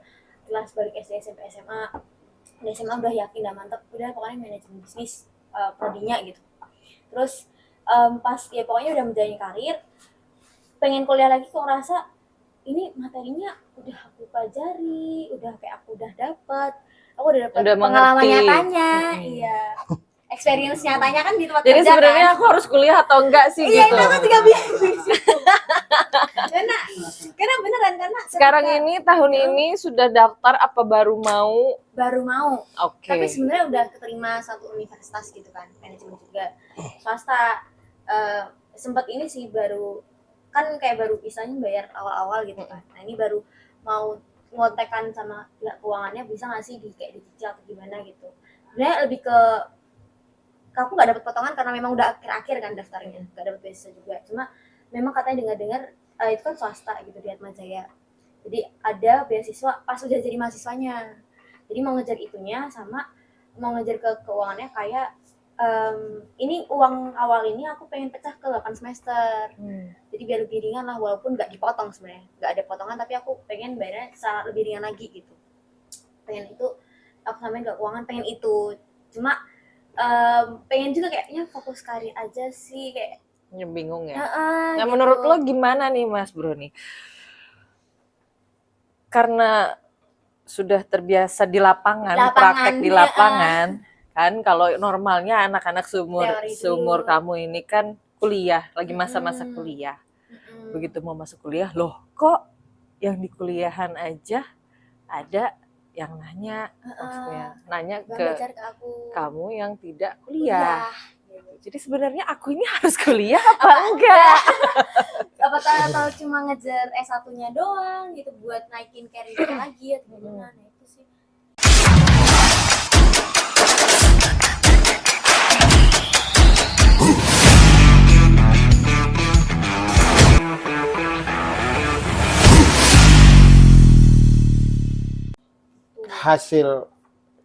kelas balik SD SMP SMA. Di SMA udah yakin, udah mantep, udah pokoknya manajemen bisnis prodinya gitu. Terus pas ya pokoknya udah menjalani karir, pengen kuliah lagi kok ngerasa ini materinya udah aku pelajari, udah kayak aku udah dapat pengalaman nyatanya, iya, experience nyatanya kan di tempat jadi kerja. Jadi sebenarnya aku harus kuliah atau enggak sih iya, gitu. Iya, itu kan juga bisa. karena beneran, karena sekarang ini tahun ini sudah daftar apa baru mau? Oke. Tapi sebenarnya udah keterima satu universitas gitu kan, manajemen juga swasta. Sempat ini sih baru kan kayak baru pisahnya bayar awal-awal gitu kan. Nah ini baru mau ngontekan sama pihak keuangannya, bisa nggak sih kayak dicicil atau gimana gitu. Sebenarnya lebih ke aku nggak dapat potongan karena memang udah akhir-akhir kan daftarnya, nggak dapat beasiswa juga. Cuma memang katanya dengar-dengar itu kan swasta gitu di Atmajaya. Jadi ada beasiswa pas udah jadi mahasiswanya. Jadi mau ngejar itunya sama mau ngejar ke keuangannya kayak ini uang awal ini aku pengen pecah ke 8 semester. Jadi biar lebih ringan lah, walaupun nggak dipotong sebenarnya. Nggak ada potongan, tapi aku pengen bayarnya secara lebih ringan lagi gitu. Pengen itu, aku samain ke keuangan, pengen itu. Cuma pengen juga kayaknya fokus karir aja sih, kayak bingung ya. Nah gitu. Menurut lo gimana nih Mas Bro nih? Karena sudah terbiasa di lapangan. Praktek di lapangan, kan kalau normalnya anak-anak seumur kamu ini kan kuliah, lagi masa-masa kuliah. Begitu mau masuk kuliah, loh kok yang di kuliahan aja ada yang nanya ke kamu yang tidak kuliah. Jadi sebenarnya aku ini harus kuliah apa enggak? Atau cuma ngejar S1-nya doang gitu buat naikin karirnya lagi atau gimana. Nah itu sih. Hasil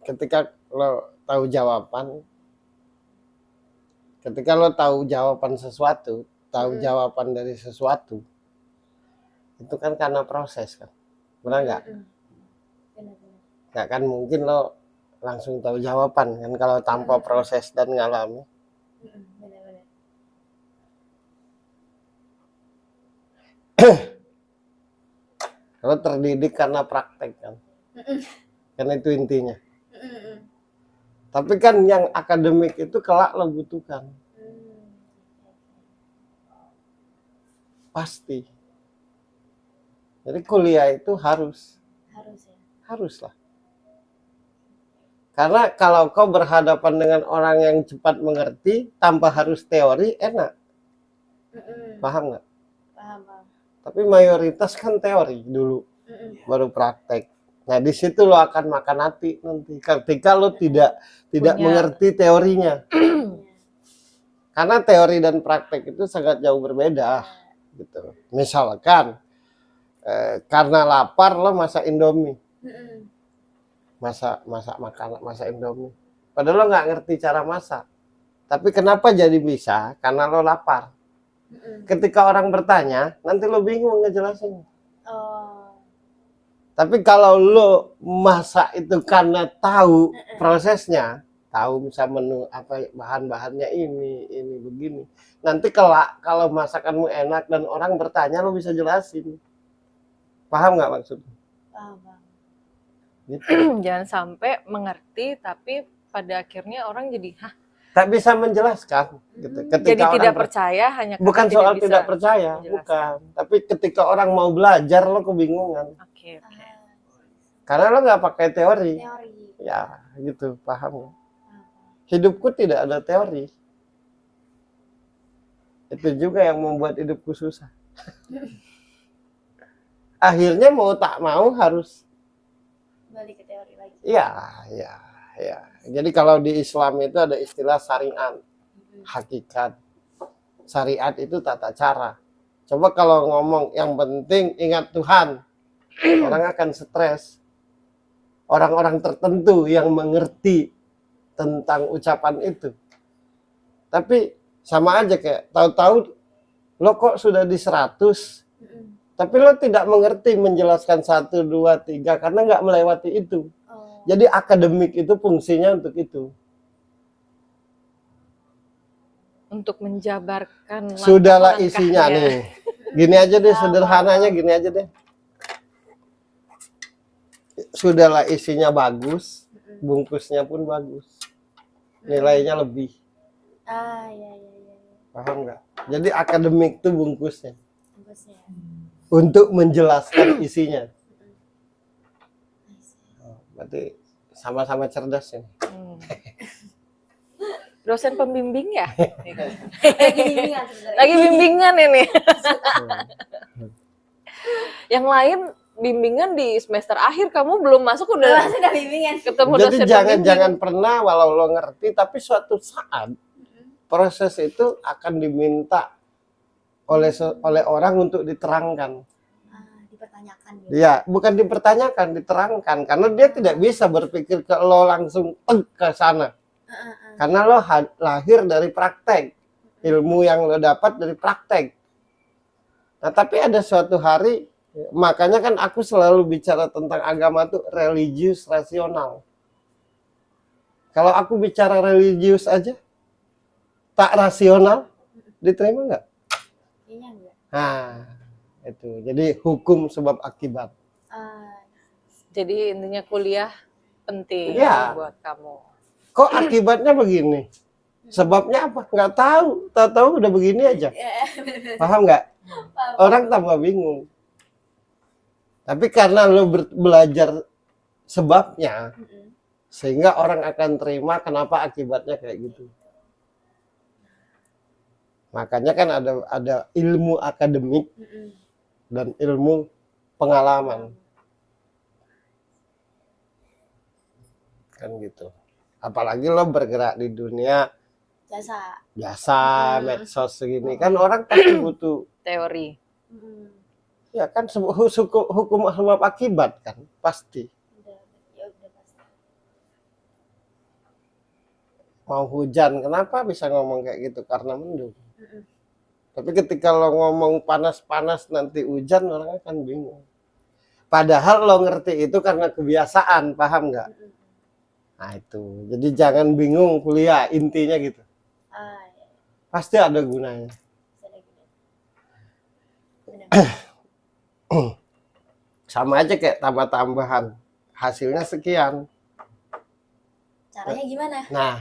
ketika lo tahu jawaban sesuatu, jawaban dari sesuatu, itu kan karena proses kan, benar nggak? Nggak kan mungkin lo langsung tahu jawaban kan kalau tanpa proses dan ngalami. Lo terdidik karena praktek kan, karena itu intinya. Tapi kan yang akademik itu kelak lo butuhkan. Pasti. Jadi kuliah itu haruslah. Karena kalau kau berhadapan dengan orang yang cepat mengerti tanpa harus teori, enak. Paham nggak? Paham, paham. Tapi mayoritas kan teori dulu, baru praktek. Nah, di situ lo akan makan hati nanti. Ketika lo tidak Punya- mengerti teorinya. Karena teori dan praktek itu sangat jauh berbeda. Gitu. Misalkan, karena lapar lo masak Indomie. Masak Indomie. Padahal lo nggak ngerti cara masak. Tapi kenapa jadi bisa? Karena lo lapar. Ketika orang bertanya, nanti lo bingung ngejelasin. Oh. Tapi kalau lo masak itu karena tahu prosesnya, tahu bisa menu apa bahan-bahannya ini begini. Nanti kelak kalau masakanmu enak dan orang bertanya, lo bisa jelasin. Paham nggak maksudnya? Paham, paham. Gitu. Jangan sampai mengerti tapi pada akhirnya orang jadi Tak bisa menjelaskan. Gitu. Ketika jadi orang tidak percaya hanya karena bukan soal bisa tidak percaya, menjelaskan. bukan. Tapi ketika orang mau belajar, lo kebingungan. Oke. Karena lo nggak pakai teori. Teori. Ya, gitu, paham nggak? Paham. Hidupku tidak ada teori. Itu juga yang membuat hidupku susah. Akhirnya mau tak mau harus, Balik ke teori lagi. ya. Jadi kalau di Islam itu ada istilah syariat, hakikat. Syariat itu tata cara. Coba kalau ngomong yang penting ingat Tuhan, orang akan stres. Orang-orang tertentu yang mengerti tentang ucapan itu. Tapi sama aja kayak tahu-tahu lo kok sudah di 100, tapi lo tidak mengerti menjelaskan 1, 2, 3 karena nggak melewati itu. Oh. Jadi akademik itu fungsinya untuk itu. Untuk menjabarkan Sudahlah langkah-langkahnya. isinya nih. Gini aja deh, sederhananya gini aja deh. Sudahlah isinya bagus, bungkusnya pun bagus. Nilainya lebih. Iya. Paham nggak? Jadi akademik itu bungkusnya. Bagusnya. Untuk menjelaskan isinya. Berarti sama-sama cerdas ya. Dosen pembimbing ya? Lagi bimbingan sebenarnya. Lagi bimbingan ini. Yang lain bimbingan di semester akhir, kamu belum masuk udah Masih udah bimbingan. ketemu Jadi dosen jangan pembimbing. pernah walau lo ngerti, tapi suatu saat proses itu akan diminta oleh orang untuk diterangkan. Dipertanyakan gitu. Ya, bukan dipertanyakan, diterangkan. Karena dia tidak bisa berpikir ke lo langsung ke sana. Karena lo lahir dari praktek. Ilmu yang lo dapat dari praktek. Nah, tapi ada suatu hari, makanya kan aku selalu bicara tentang agama tuh religius rasional. Kalau aku bicara religius aja, tak rasional, diterima nggak? Kayaknya enggak. Nah, itu. Jadi hukum sebab akibat. Jadi intinya kuliah penting Iya. buat kamu. Kok akibatnya begini? Sebabnya apa? Nggak tahu. Tahu-tahu udah begini aja. Paham nggak? Orang tambah bingung. Tapi karena lo belajar sebabnya, sehingga orang akan terima kenapa akibatnya kayak gitu. Makanya kan ada ilmu akademik dan ilmu pengalaman. Kan gitu. Apalagi lo bergerak di dunia jasa, medsos segini. Kan orang pasti butuh Teori. ya kan hukum sebab akibat kan pasti. Udah pasti. Mau hujan kenapa bisa ngomong kayak gitu? Karena mendung. Tapi ketika lo ngomong panas-panas nanti hujan, orang akan bingung. Padahal lo ngerti itu karena kebiasaan, paham nggak? Nah itu, jadi jangan bingung kuliah, intinya gitu. Iya. Pasti ada gunanya. Sama aja kayak tambah-tambahan, hasilnya sekian. Caranya gimana? Nah,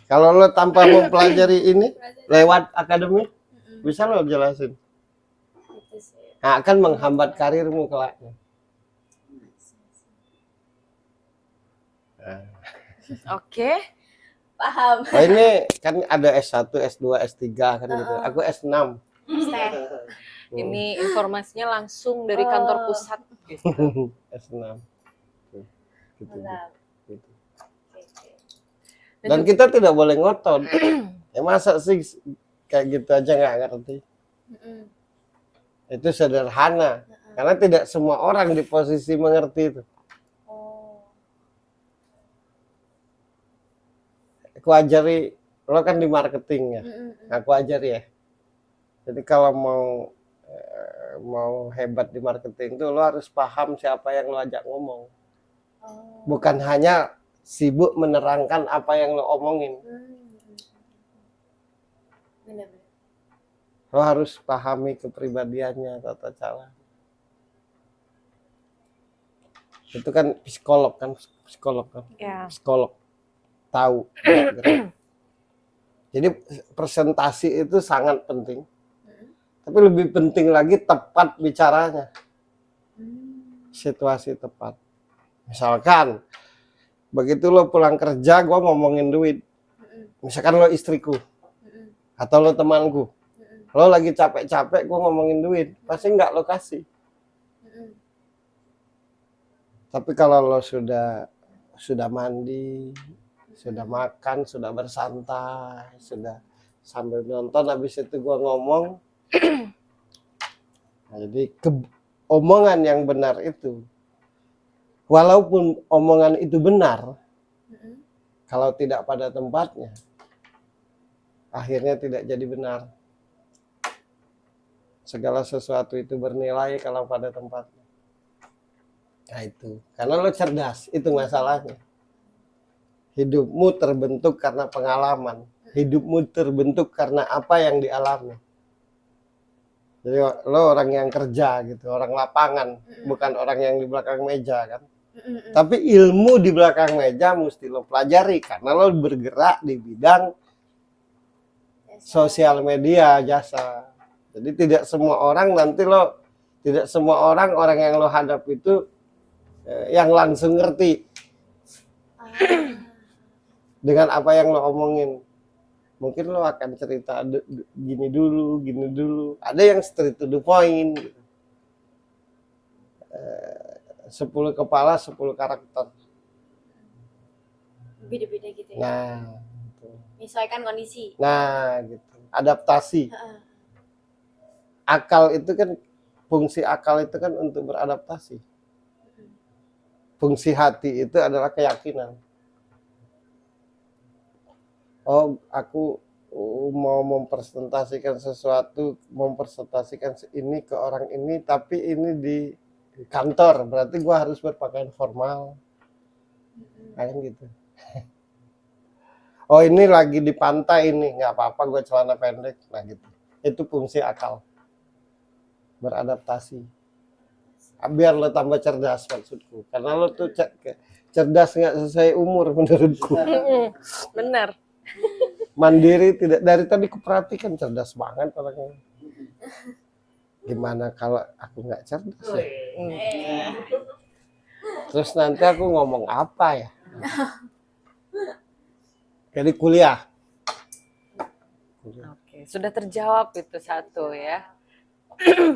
kalau lo tanpa mempelajari ini, lewat akademik, bisa lo jelasin. Itu sih. Nah, akan menghambat karirmu kelaknya. Oke. Paham. Oh ini kan ada S1, S2, S3 kan gitu. Aku S6. Stay. Ini informasinya langsung dari kantor pusat gitu. S6. Gitu. Mantap. Gitu. Oke. Dan kita tidak boleh ngotot. Ya masa sih kayak gitu aja nggak ngerti. Itu sederhana. Karena tidak semua orang di posisi mengerti itu. Oh. Aku ajari, lo kan di marketing ya. Aku ajari ya. Jadi kalau mau hebat di marketing tuh lo harus paham siapa yang lo ajak ngomong. Bukan hanya sibuk menerangkan apa yang lo omongin. Benar-benar. Lo harus pahami kepribadiannya, tata cara. Itu kan psikolog kan. Ya. Psikolog. Tahu. Jadi presentasi itu sangat penting. Tapi lebih penting lagi tepat bicaranya. Situasi tepat. Misalkan, begitu lo pulang kerja, gue ngomongin duit. Misalkan lo istriku, atau lo temanku. Lo lagi capek-capek, gue ngomongin duit. Pasti nggak lo kasih. Tapi kalau lo sudah mandi, sudah makan, sudah bersantai, sudah sambil nonton, habis itu gue ngomong. Nah, jadi omongan yang benar itu, walaupun omongan itu benar, kalau tidak pada tempatnya, akhirnya tidak jadi benar. Segala sesuatu itu bernilai kalau pada tempatnya. Nah itu, karena lo cerdas, itu masalahnya. Hidupmu terbentuk karena pengalaman. Hidupmu terbentuk karena apa yang dialami. Jadi lo orang yang kerja gitu, orang lapangan, bukan orang yang di belakang meja kan. Tapi ilmu di belakang meja mesti lo pelajari karena lo bergerak di bidang sosial media, jasa. Jadi tidak semua orang orang yang lo hadap itu yang langsung ngerti dengan apa yang lo omongin. Mungkin lo akan cerita gini dulu. Ada yang straight to the point. 10 kepala, 10 karakter. Beda-beda gitu ya. Nah, gitu. Menyesuaikan kondisi. Nah, gitu. Adaptasi. Akal itu kan, fungsi akal itu kan untuk beradaptasi. Fungsi hati itu adalah keyakinan. Oh, aku mau mempresentasikan sesuatu, mempresentasikan ini ke orang ini, tapi ini di kantor, berarti gua harus berpakaian formal. Kayak gitu. Oh, ini lagi di pantai ini, nggak apa-apa gue celana pendek. Nah gitu. Itu fungsi akal. Beradaptasi. Biar lo tambah cerdas maksudku. Karena lo tuh cerdas nggak sesuai umur menurutku. Bener. Mandiri tidak, dari tadi kuperhatikan cerdas banget orangnya. Gimana kalau aku nggak cerdas ya? Terus nanti aku ngomong apa ya? Jadi kuliah. Oke, sudah terjawab itu satu ya.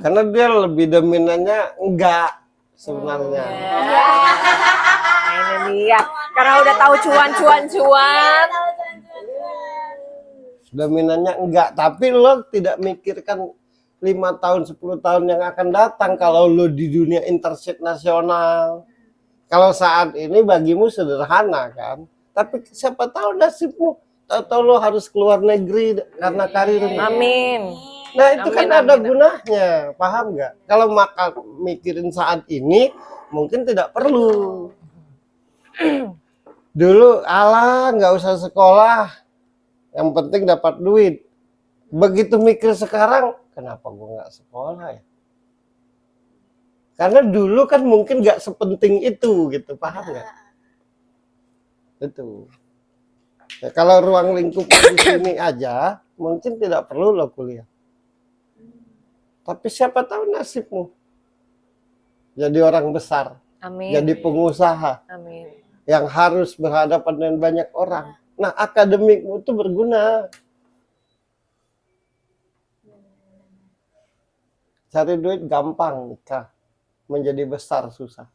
Karena dia lebih dominannya enggak sebenarnya. Nah ini dia, karena udah tahu cuan. Dominannya enggak, tapi lo tidak mikirkan 5 tahun, 10 tahun yang akan datang kalau lo di dunia internasional. Kalau saat ini bagimu sederhana kan, tapi siapa tahu nasibmu, atau lo harus keluar negeri karena karirmu. Amin. Nah itu kan Amin, ada amin. gunanya, paham nggak? Kalau mikirin saat ini, mungkin tidak perlu. Dulu alah nggak usah sekolah, yang penting dapat duit. Begitu mikir sekarang, kenapa gue nggak sekolah ya? Karena dulu kan mungkin nggak sepenting itu gitu, paham nggak? Itu. Ya, kalau ruang lingkup di sini aja, mungkin tidak perlu lo kuliah. Tapi siapa tahu nasibmu jadi orang besar, Amin. jadi pengusaha. Amin. yang harus berhadapan dengan banyak orang. Nah, akademikmu itu berguna. Cari duit gampang, nikah. Menjadi besar susah.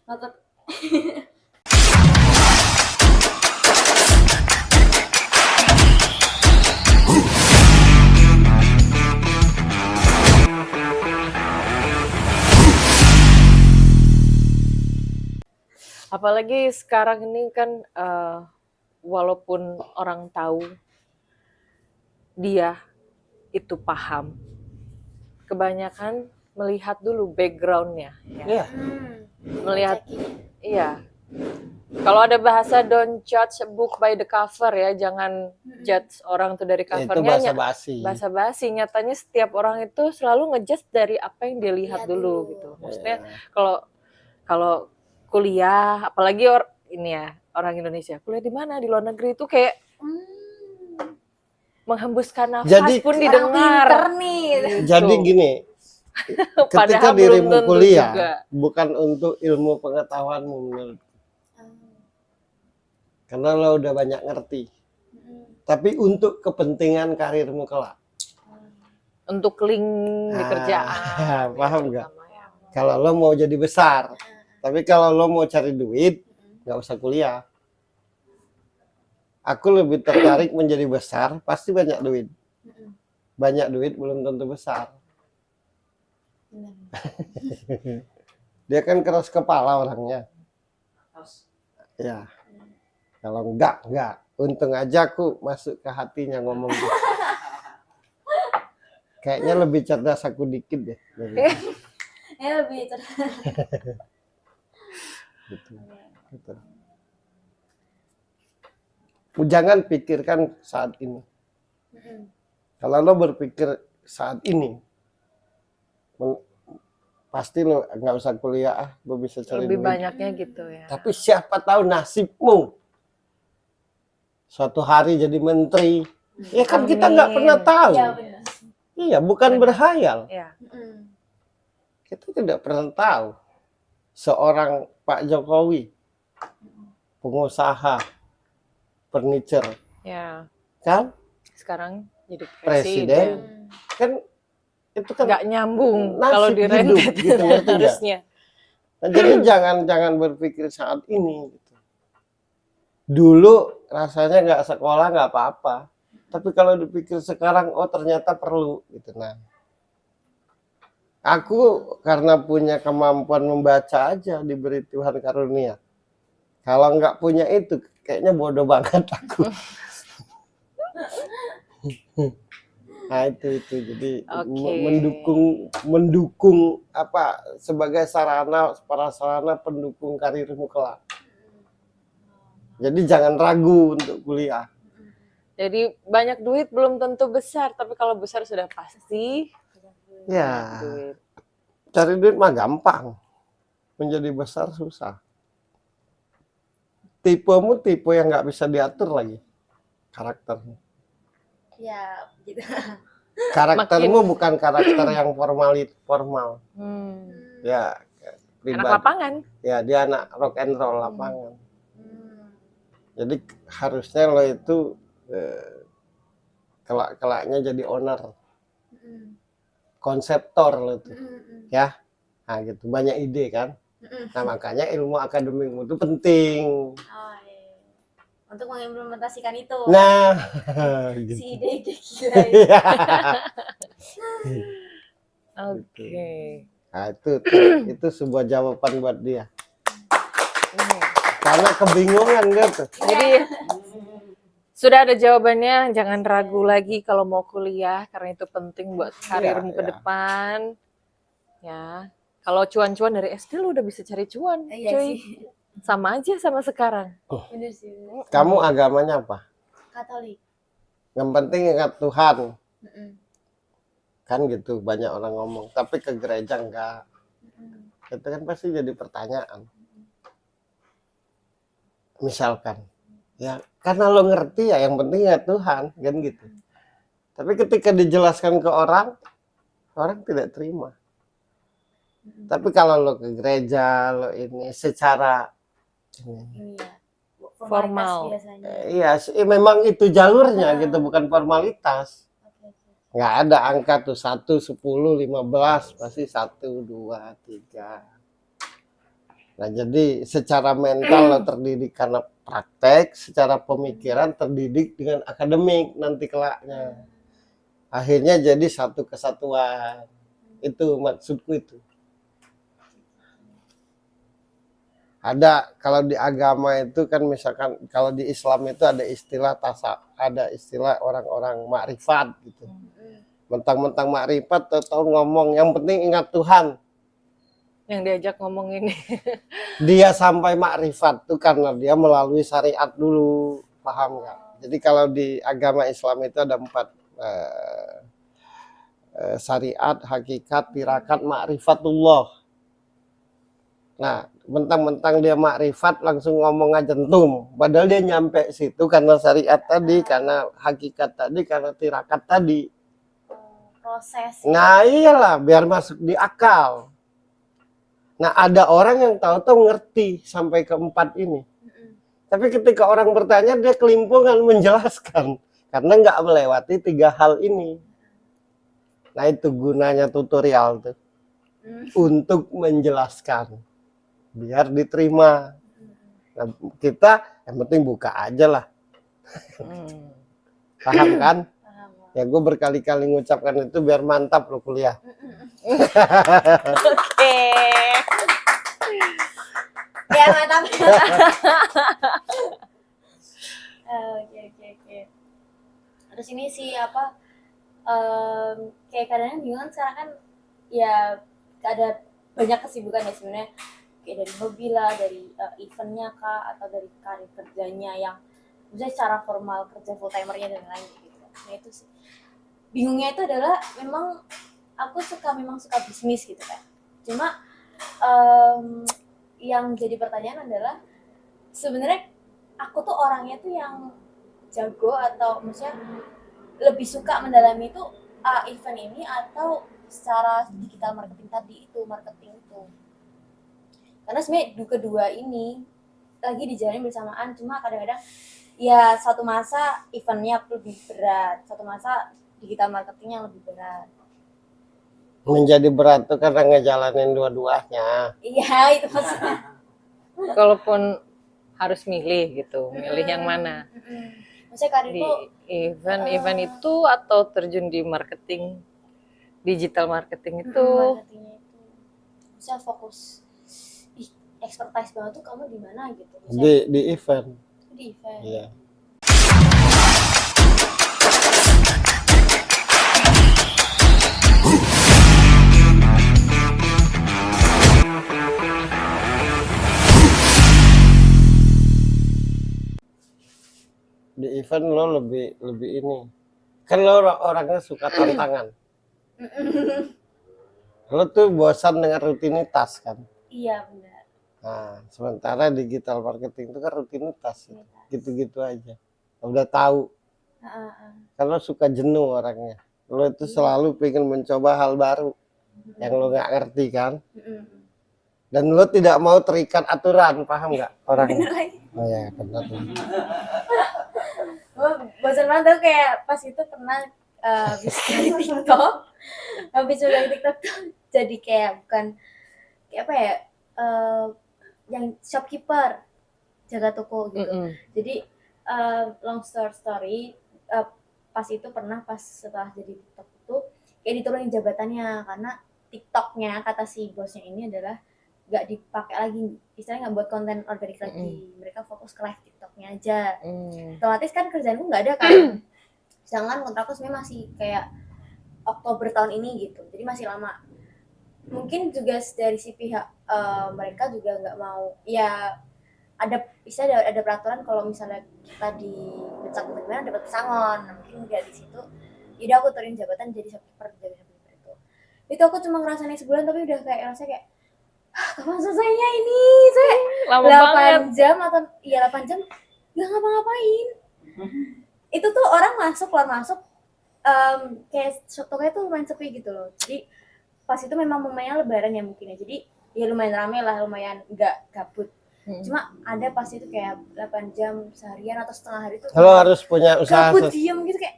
Maka Apalagi sekarang ini kan walaupun orang tahu dia itu paham, kebanyakan melihat dulu backgroundnya, ya. Iya. Melihat, iya. Kalau ada bahasa don't judge a book by the cover ya, jangan judge orang tuh dari Itu covernya. basa-basi. Basa-basi, nyatanya setiap orang itu selalu ngejudge dari apa yang dia lihat dulu gitu. Maksudnya kalau kuliah, apalagi ini ya orang Indonesia, kuliah di mana, di luar negeri itu kayak menghembuskan nafas Jadi, pun orang didengar. pinter nih. Gitu. Jadi gini, ketika Padahal belum dirimu tentu kuliah, juga. bukan untuk ilmu pengetahuanmu menurut. Karena lo udah banyak ngerti. Tapi untuk kepentingan karirmu kelak. Untuk link di kerjaan. Paham nggak? terutama ya. Kalau lo mau jadi besar. Tapi kalau lo mau cari duit, nggak usah kuliah. Aku lebih tertarik menjadi besar, pasti banyak duit. Banyak duit belum tentu besar. Dia kan keras kepala orangnya. Ya. Kalau enggak. Untung aja aku masuk ke hatinya ngomong gitu. Kayaknya lebih cerdas aku dikit deh. Ya lebih cerdas. Gitu. Jangan pikirkan saat ini. Kalau lo berpikir saat ini, pasti lo nggak usah kuliah, lo bisa cari Lebih duit. banyaknya gitu ya. Tapi siapa tahu nasibmu suatu hari jadi menteri. Ya kan kita nggak pernah tahu. Iya benar. Iya, bukan berhayal. Ya. Kita tidak pernah tahu. Seorang Pak Jokowi, pengusaha furniture, Ya. kan Sekarang jadi presiden, kan itu kan nggak nyambung nasib kalau di hidup, rentet gitu, ngerti nggak? harusnya. Nah, jadi jangan berpikir saat ini. Gitu. Dulu rasanya nggak sekolah nggak apa-apa, tapi kalau dipikir sekarang, oh ternyata perlu. Gitu. Nah, aku karena punya kemampuan membaca aja diberi Tuhan karunia. Kalau nggak punya itu, kayaknya bodoh banget aku. Nah itu jadi mendukung apa sebagai sarana pendukung karirmu kelak. Jadi jangan ragu untuk kuliah. Jadi banyak duit belum tentu besar, tapi kalau besar sudah pasti. Ya, Duit. cari duit mah gampang, menjadi besar susah. Tipemu tipe yang nggak bisa diatur lagi karakternya. Ya gitu. Karaktermu bukan karakter yang formal. Ya, Anak pribadi. lapangan. Ya, dia anak rock and roll lapangan. Jadi harusnya lo itu kelak-kelaknya jadi owner. Konseptor lo itu. Ya. Nah, gitu. Banyak ide kan. Nah, makanya ilmu akademikmu itu penting. Oh, iya. Untuk mengimplementasikan itu. Nah, gitu. Si ide-ide gila itu. Oke. Nah, itu sebuah jawaban buat dia. Karena kebingungan dia tuh. Jadi sudah ada jawabannya, jangan ragu lagi kalau mau kuliah karena itu penting buat karirmu ke depan. Ya. Kalau cuan-cuan dari SD lu udah bisa cari cuan, Iya cuy. sih. Sama aja sama sekarang. Bener sih. Kamu agamanya apa? Katolik. Yang penting ingat Tuhan. Kan gitu banyak orang ngomong. Tapi ke gereja enggak. Itu kan pasti jadi pertanyaan. Misalkan. Ya karena lo ngerti ya yang penting ingat Tuhan. Kan gitu. Tapi ketika dijelaskan ke orang tidak terima. Tapi kalau lo ke gereja, lo ini secara Ini ya Formal. biasanya. iya memang itu jalurnya Ah. gitu, bukan formalitas. Oke. Nggak ada angka tuh 1, 10, 15, pasti 1, 2, 3. Nah jadi secara mental lo terdidik karena praktek, secara pemikiran terdidik dengan akademik nanti kelaknya. Akhirnya jadi satu kesatuan. Itu maksudku itu. Ada kalau di agama itu kan misalkan kalau di Islam itu ada istilah ada istilah orang-orang makrifat gitu. Mentang-mentang makrifat atau ngomong yang penting ingat Tuhan. Yang diajak ngomong ini. Dia sampai makrifat tuh karena dia melalui syariat dulu, paham nggak? Jadi kalau di agama Islam itu ada 4 syariat, hakikat, tirakat, ma'rifatullah. Nah, mentang-mentang dia makrifat langsung ngomong aja entum. Padahal dia nyampe situ karena syariat tadi, karena hakikat tadi, karena tirakat tadi. Proses. Nah iyalah, biar masuk di akal. Nah ada orang yang tahu-tahu ngerti sampai ke 4 ini. Tapi ketika orang bertanya dia kelimpungan menjelaskan. Karena nggak melewati 3 hal ini. Nah itu gunanya tutorial tuh. Untuk menjelaskan. Biar diterima. Nah, kita yang penting buka aja lah. Paham kan? Paham. Ya gue berkali-kali ngucapkan itu biar mantap lo kuliah. Oke. Ya mantap. Oke. Terus ini sih apa? Kayak kadang bingung kan sekarang kan ya ada banyak kesibukan ya sebenarnya, kayak dari hobi lah, dari eventnya kah, atau dari karir kerjanya yang misalnya secara formal kerja full timernya dan lain gitu. Nah itu sih bingungnya itu adalah memang aku memang suka bisnis gitu kan. Cuma yang jadi pertanyaan adalah sebenarnya aku tuh orangnya tuh yang jago atau maksudnya lebih suka mendalami itu event ini atau secara digital marketing itu. Karena sebenarnya kedua ini lagi dijalani bersamaan, cuma kadang-kadang ya satu masa eventnya lebih berat, satu masa digital marketingnya lebih berat. Menjadi berat tuh karena ngejalanin dua-duanya. Iya itu maksudnya. Kalaupun harus milih gitu, milih yang mana? Maksudnya karir Di itu event itu atau terjun di marketing, digital marketing itu? marketingnya itu bisa fokus expertise banget tuh kamu di mana gitu. Di event. Di event. Iya. Di event lo lebih ini. Kan lo orangnya suka tantangan. Lo tuh bosan dengan rutinitas kan. Iya benar. Nah, sementara digital marketing itu kan rutinitas. Gitu-gitu aja. Udah tahu. Kan lo suka jenuh orangnya. Lo itu selalu pengen mencoba hal baru yang lo nggak ngerti kan. Dan lo tidak mau terikat aturan, paham nggak orangnya? Bener lagi. Oh ya, benar. Bosan banget tuh kayak pas itu pernah habis dari TikTok. Habis dari TikTok tuh jadi kayak bukan kayak apa ya? Yang shopkeeper jaga toko gitu. Jadi long story pas itu pernah pas setelah jadi TikTok itu kayak diturunin jabatannya karena TikToknya kata si bosnya ini adalah nggak dipakai lagi, istilahnya nggak buat konten organik lagi, mereka fokus ke live TikToknya aja. Otomatis kan kerjaanku nggak ada kan, sedangkan kontrakku sebenarnya masih kayak Oktober tahun ini gitu, jadi masih lama. Mungkin juga dari si pihak mereka juga nggak mau, ya ada peraturan kalau misalnya kita dipecat atau gimana dapat pesangon. Mungkin dari situ jadi aku turunin jabatan jadi shopkeeper itu aku cuma ngerasain sebulan tapi udah kayak rasanya kayak kapan selesainya ini, saya Lama 8 banget. jam atau iya 8 jam nggak ngapa-ngapain. Itu tuh orang masuk keluar masuk kayak tokonya tuh lumayan sepi gitu loh, jadi pas itu memang momennya lebaran ya mungkin ya, jadi ya lumayan rame lah, lumayan nggak gabut. Cuma ada pas itu kayak 8 jam seharian atau setengah hari tuh Lo harus punya usaha. gabut diem gitu kayak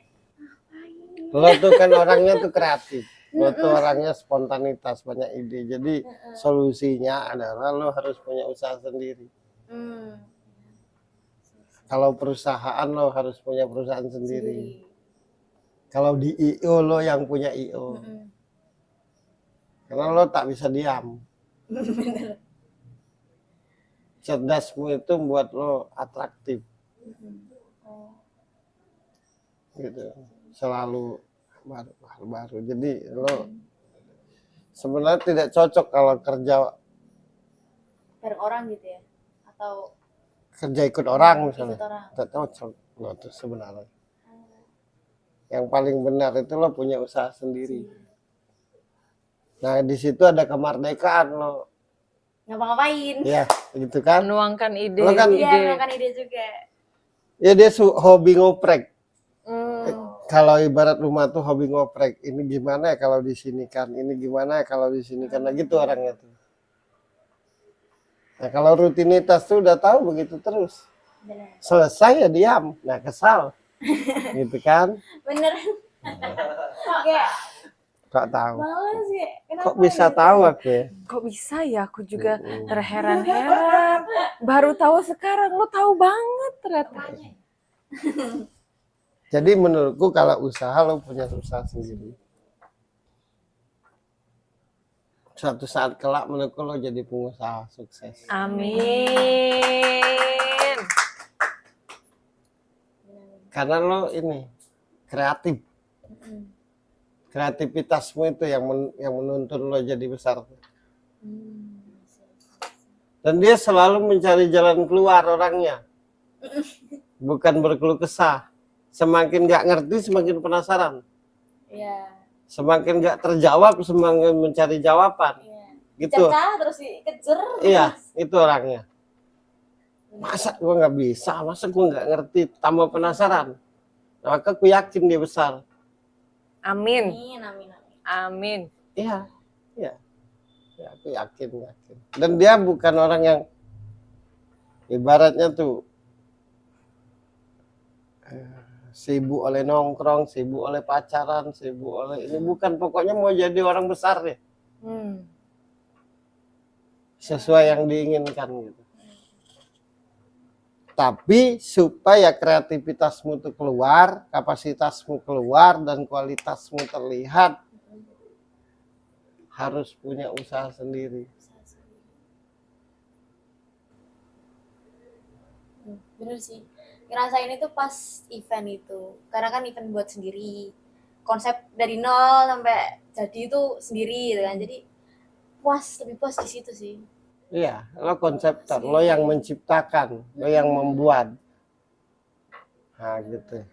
Lo tuh kan orangnya tuh kreatif. Lo tuh orangnya spontanitas, banyak ide. Jadi solusinya adalah lo harus punya usaha sendiri. Kalau perusahaan lo harus punya perusahaan sendiri. Kalau di IO lo yang punya IO. Karena lo tak bisa diam. Cerdasmu itu membuat lo atraktif. Gitu. Selalu baru. Jadi lo sebenarnya tidak cocok kalau kerja bareng orang gitu ya, atau kerja ikut orang misalnya. ikut orang. Tidak cocok lo tuh sebenarnya. Yang paling benar itu lo punya usaha sendiri. Nah di situ ada kemerdekaan lo. Ngapa-ngapain? Ya gitu kan. Menuangkan ide. Lo kan Iya, makan ide juga. ya dia hobi ngoprek. Kalau ibarat rumah tuh hobi ngoprek. Ini gimana ya kalau di sini kan, ini gimana ya kalau di sini kan, nah gitu orangnya tuh. Nah kalau rutinitas tuh udah tahu begitu terus. Bener. Selesai ya diam. Nah kesal. Gitu kan. Bener. Kayak Kok tahu? males ya. Kenapa Kok bisa gitu? tahu aku ya? Kok bisa ya? Aku juga terheran-heran. Baru tahu sekarang, lo tahu banget ternyata. Jadi menurutku kalau usaha lo punya usaha sendiri. Suatu saat kelak menurutku lo jadi pengusaha sukses. Amin. Karena lo ini kreatif. Kreativitasmu itu yang menuntun lo jadi besar. Dan dia selalu mencari jalan keluar orangnya. Bukan berkeluh kesah. Semakin nggak ngerti, semakin penasaran. Iya. Semakin nggak terjawab, semakin mencari jawaban. Iya. Gitu. Caca terus dikejar. Iya, itu orangnya. Masa gua nggak bisa, masa gua nggak ngerti, tambah penasaran. Nah, maka aku yakin dia besar. Amin. Amin. Amin. Iya, iya. Ya, aku yakin. Dan dia bukan orang yang ibaratnya tuh sibuk oleh nongkrong, sibuk oleh pacaran, sibuk oleh ini, bukan, pokoknya mau jadi orang besar deh. Sesuai yang diinginkan gitu. Tapi supaya kreativitasmu itu keluar, kapasitasmu keluar, dan kualitasmu terlihat, harus punya usaha sendiri. Bener sih. Ngerasain itu pas event itu. Karena kan event buat sendiri. Konsep dari nol sampai jadi itu sendiri gitu kan. Jadi lebih puas di situ sih. Iya, lo konseptor, lo yang menciptakan, lo yang membuat. Nah gitu.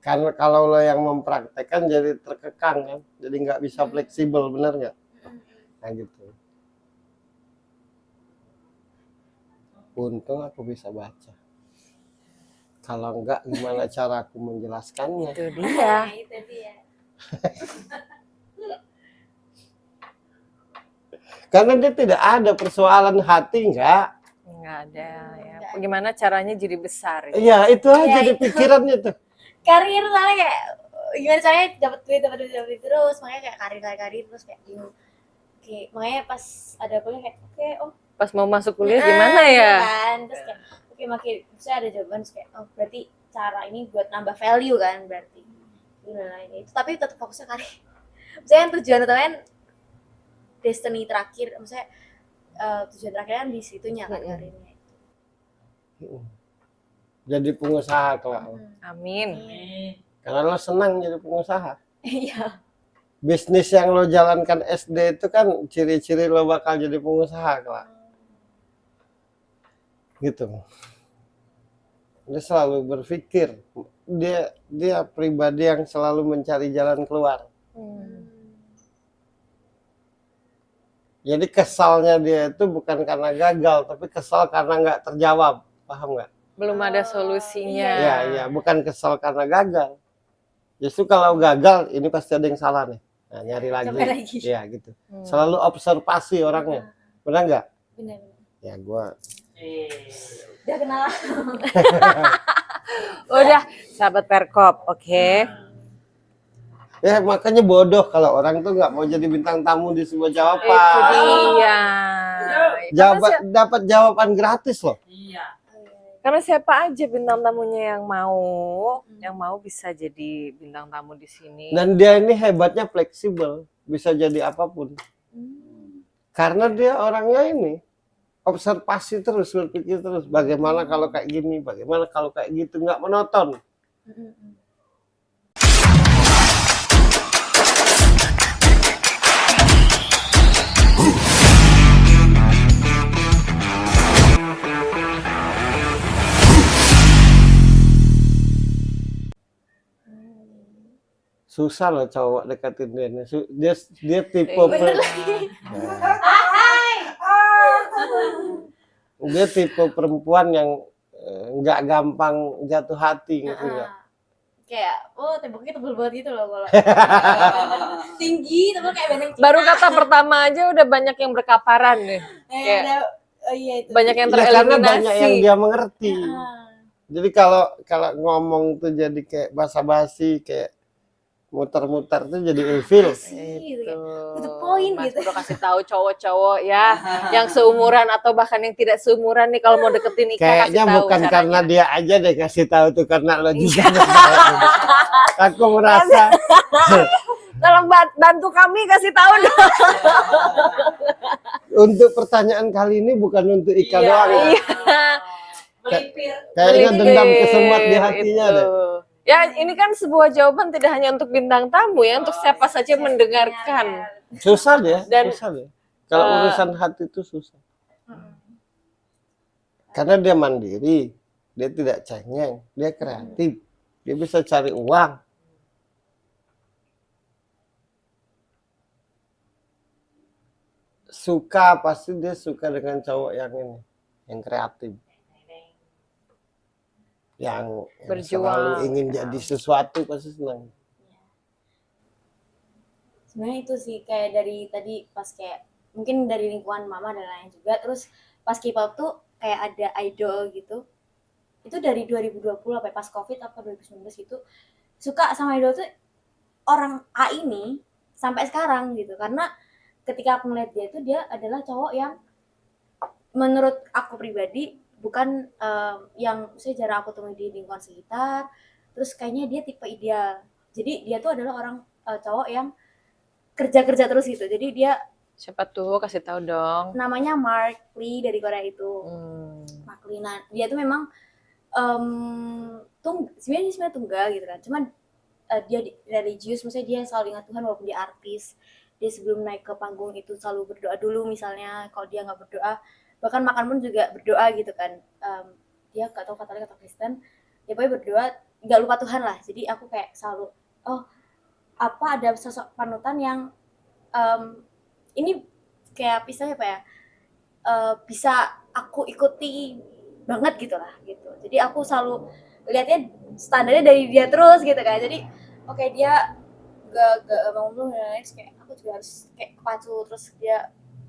Karena kalau lo yang mempraktekkan jadi terkekang kan, jadi nggak bisa fleksibel, bener nggak? Nah gitu. Untung aku bisa baca. Kalau enggak, gimana cara aku menjelaskannya? Itu dia. Itu dia. Karena dia tidak ada persoalan hati, enggak. Nggak ada ya. Bagaimana caranya jadi besar? Ya? Iya, itu aja di itu. pikirannya tuh. Karir soalnya kayak gimana caranya dapat duit terus, makanya kayak karir terus kayak bingung. Oke, makanya pas ada kuliah kayak Pas mau masuk kuliah gimana ya? Kan? Terus kayak makin saya ada jawaban terus kayak berarti cara ini buat nambah value kan berarti. Gimana itu. Tapi tetap fokusnya karir. Misalnya tujuan utamanya destiny terakhir, maksudnya tujuan terakhir kan di situnya kan karirnya itu. Jadi pengusaha kelak. Amin. Karena lo senang jadi pengusaha. Iya. Bisnis yang lo jalankan SD itu kan ciri-ciri lo bakal jadi pengusaha kelak. Gitu. Dia selalu berpikir. Dia pribadi yang selalu mencari jalan keluar. Jadi kesalnya dia itu bukan karena gagal, tapi kesal karena nggak terjawab, paham nggak? Belum ada solusinya. Iya, bukan kesal karena gagal. Justru kalau gagal, ini pasti ada yang salah nih. Nah, nyari lagi. Coba lagi. Ya gitu. Selalu observasi orangnya. Benar nggak? Benar. Ya gua. Udah kenal. Udah, sahabat Perkop, oke. Ya makanya bodoh kalau orang tuh nggak mau jadi bintang tamu di sebuah Itu jawaban. dia. Dapat jawaban gratis loh. Karena siapa aja bintang tamunya yang mau bisa jadi bintang tamu di sini. Dan dia ini hebatnya fleksibel, bisa jadi apapun. Karena dia orangnya ini observasi terus, berpikir terus. Bagaimana kalau kayak gini, bagaimana kalau kayak gitu, nggak monoton. Susah loh cowok deketin dia. Dia tipe dia tipe perempuan yang nggak gampang jatuh hati gitu nggak? Kayak temboknya tebel banget gitu loh kalau tinggi tapi kayak benteng Cina. Baru kata pertama aja udah banyak yang berkaparan nih. Kayak Iya itu. banyak yang Ya, karena banyak tereliminasi. yang dia mengerti. Jadi kalau ngomong tuh jadi kayak basa-basi, kayak muter-muter tuh jadi ilfil. Gitu. To the Tuh, point Mas gitu. Bro kasih tahu cowok-cowok ya yang seumuran atau bahkan yang tidak seumuran nih kalau mau deketin Ika kasih Kayaknya tahu bukan caranya. karena dia aja deh kasih tahu tuh, karena lo juga. Aku merasa Tolong bantu kami kasih tahu dong. untuk pertanyaan kali ini bukan untuk Ika doang. Ya. Iya. Kayaknya dendam kesemat di hatinya Itu. deh. Ya ini kan sebuah jawaban tidak hanya untuk bintang tamu ya, untuk siapa saja mendengarkan. Susah deh, Dan- susah deh. Kalau urusan hati itu susah. Karena dia mandiri, dia tidak cengeng, dia kreatif, dia bisa cari uang. Suka, pasti dia suka dengan cowok yang ini, yang kreatif. Yang Berjuang. selalu ingin jadi sesuatu, pasti senang. Sebenarnya itu sih kayak dari tadi pas kayak mungkin dari lingkungan mama dan lain juga, terus pas K-pop tuh kayak ada idol gitu, itu dari 2020 apa ya, pas covid apa 2019 gitu, suka sama idol tuh orang A ini sampai sekarang gitu. Karena ketika aku ngeliat dia tuh, dia adalah cowok yang menurut aku pribadi bukan yang saya jarang aku temui di lingkungan sekitar, terus kayaknya dia tipe ideal. Jadi dia tuh adalah orang cowok yang kerja terus gitu. Jadi dia Siapa tuh? Kasih tahu dong. namanya Mark Lee dari Korea itu. Mark Lee. Nah, dia tuh memang sebenarnya tunggal gitu kan. Cuman dia religius, maksudnya dia selalu ingat Tuhan walaupun dia artis. Dia sebelum naik ke panggung itu selalu berdoa dulu misalnya. Kalau dia nggak berdoa, bahkan makan pun juga berdoa gitu kan. Dia nggak tahu Katolik atau Kristen. Dia pokoknya berdoa, nggak lupa Tuhan lah. Jadi aku kayak selalu, ada sosok panutan yang ini kayak misalnya apa ya, bisa aku ikuti banget gitu lah gitu. Jadi aku selalu lihatnya standarnya dari dia terus gitu kan. Jadi oke, dia gak ngomong dan lain-lain, kayak aku juga harus kayak kepacu, terus dia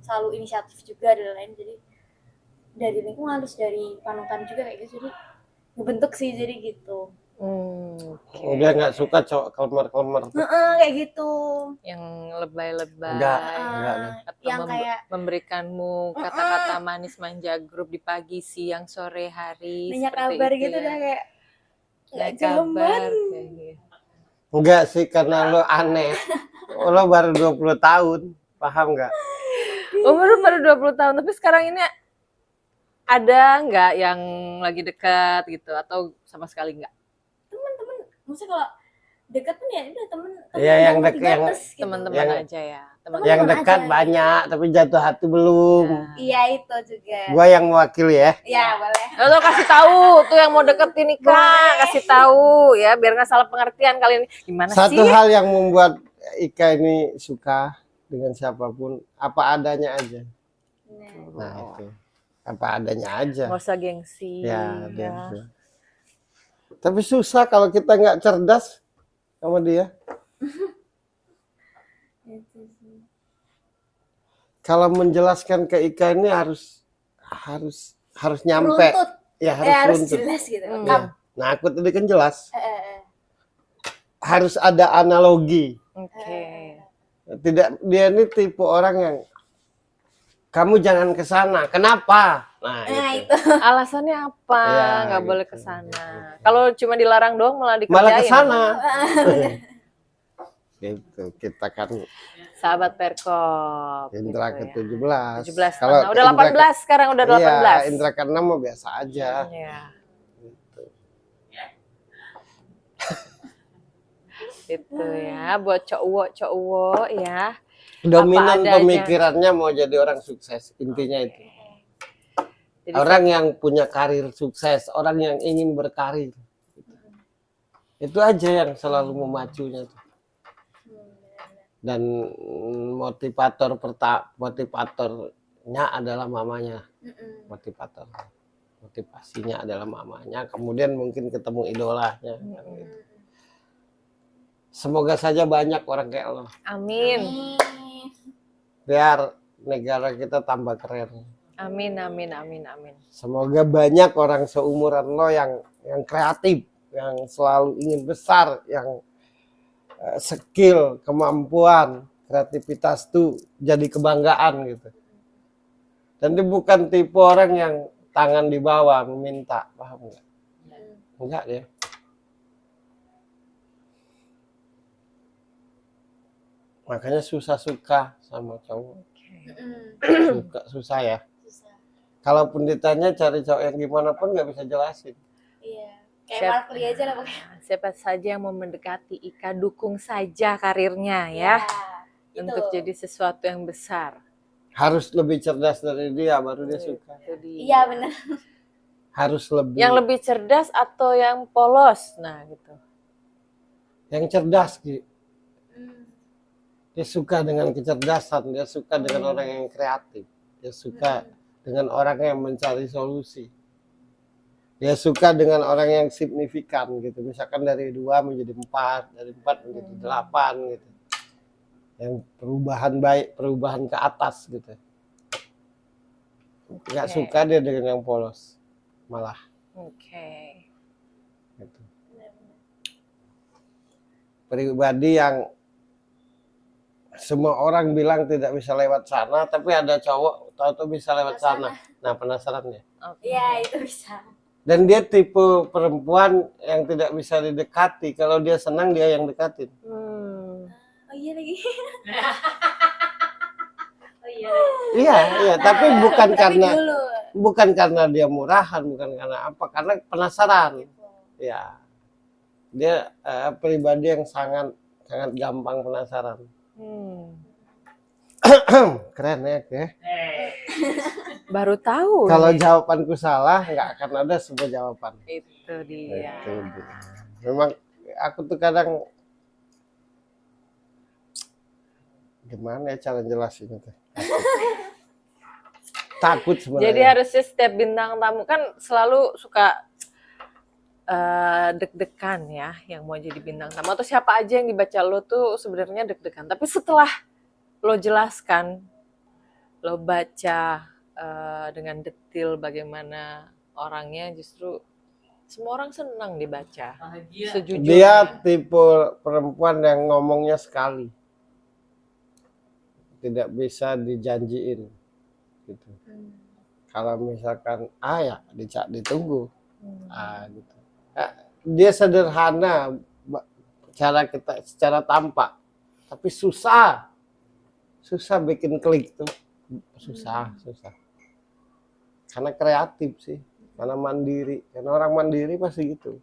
selalu inisiatif juga dan lain-lain. Jadi dari lingkungan, terus dari panutan juga kayak gitu, jadi ngebentuk sih jadi gitu. Dia nggak suka cowok kelmer-kelmer. Kayak gitu. Yang lebay-lebay. Enggak. Atau Yang kayak memberikanmu kata-kata manis manja grup di pagi, siang, sore, hari. nanya seperti kabar itu gitu ya. udah kayak Nggak jaman. kabar, kayak gitu. Enggak sih, karena lo aneh. Lo baru 20 tahun, paham nggak? Umur baru 20 tahun, tapi sekarang ini ada nggak yang lagi dekat gitu atau sama sekali nggak? Maksudnya kalau deket pun ya udah temen Iya, yang deket, yang gitu. Teman-teman Yang- aja ya. Teman-teman Yang aja. dekat banyak, tapi jatuh hati belum. Iya itu juga. Gua yang mewakili ya. Ya boleh. Lo kasih tahu tuh yang mau deketin nih Kak, kasih tahu ya biar nggak salah pengertian kali ini. Gimana Satu sih? hal yang membuat Ika ini suka dengan siapapun, apa adanya aja. Nah itu, apa adanya aja. Nggak usah gengsi. Ya, dia. Tapi susah kalau kita nggak cerdas sama dia. kalau menjelaskan ke Ika ini harus nyampe. Runtut. Ya Harus runtut. jelas gitu. Hmm. Lengkap. Nah, aku tadi kan jelas. Eh, eh, eh. Harus ada analogi. Oke. Tidak, dia ini tipe orang yang kamu jangan ke sana. Kenapa? Nah, Nah, itu. itu. Alasannya apa? Ya, Nggak gitu. boleh ke sana. Kalau cuma dilarang doang malah dikerjain. Malah ke sana. Gitu. Kita kan Sahabat Perkop. indra gitu ya. ke-17. 17 Kalau setengah. Udah 18 sekarang udah 18. Iya, indra ke-6 mah biasa aja. Iya. Itu ya, buat cowok-cowok ya. Dominan adanya. pemikirannya mau jadi orang sukses. Intinya itu. Jadi Orang yang punya karir sukses, orang yang ingin berkarir. Itu aja yang selalu memacunya. Dan motivatornya adalah mamanya. Motivasinya adalah mamanya. Kemudian mungkin ketemu idolanya. Semoga saja banyak orang kayak lo. amin. Biar negara kita tambah keren. Amin, amin, amin, amin. Semoga banyak orang seumuran lo yang kreatif, yang selalu ingin besar, yang skill, kemampuan, kreativitas tuh jadi kebanggaan gitu. Dan dia bukan tipe orang yang tangan di bawah meminta, paham nggak? Enggak dia. Makanya susah-suka sama cowok. Susah ya. Susah. Kalaupun ditanya cari cowok yang gimana pun nggak bisa jelasin. Iya. Kayak Markli aja lah pokoknya. Siapa saja yang mau mendekati Ika, dukung saja karirnya ya. Untuk itu. jadi sesuatu yang besar. Harus lebih cerdas dari dia baru dia suka. Itu dia. Iya benar. Harus lebih. Yang lebih cerdas atau yang polos? Nah gitu. Yang cerdas Ki. Dia suka dengan kecerdasan, dia suka dengan orang yang kreatif, dia suka dengan orang yang mencari solusi, dia suka dengan orang yang signifikan gitu, misalkan dari 2 menjadi 4, dari 4 menjadi 8 gitu, yang perubahan baik, perubahan ke atas gitu. Nggak suka dia dengan yang polos, malah. Oke. Gitu. Pribadi yang semua orang bilang tidak bisa lewat sana, tapi ada cowok tahu-tahu bisa lewat sana. Nah, penasaran ya. Iya, itu bisa. Dan dia tipe perempuan yang tidak bisa didekati. Kalau dia senang, dia yang dekatin. Oh iya lagi. Oh iya. Iya, tapi bukan Tapi karena dulu. bukan karena dia murahan, bukan karena apa, karena penasaran. Ya, dia pribadi yang sangat gampang penasaran. Keren ya, Ke. Baru tahu. Kalau nih. jawabanku salah, nggak akan ada sebuah jawaban. Itu dia. Itu dia. Memang aku tuh kadang gimana ya cara jelasin itu. Takut sebenarnya. Jadi harusnya setiap bintang tamu kan selalu suka deg-degan ya, yang mau jadi bintang tamu atau siapa aja yang dibaca lo tuh sebenarnya deg-degan. Tapi setelah lo jelaskan, lo baca dengan detail bagaimana orangnya, justru semua orang senang dibaca. Sejujurnya. Dia tipe perempuan yang ngomongnya sekali, tidak bisa dijanjiin gitu. Kalau misalkan ya ditunggu gitu. Dia sederhana secara tampak, tapi susah bikin klik tuh, susah karena kreatif sih, karena mandiri, karena orang mandiri pasti gitu.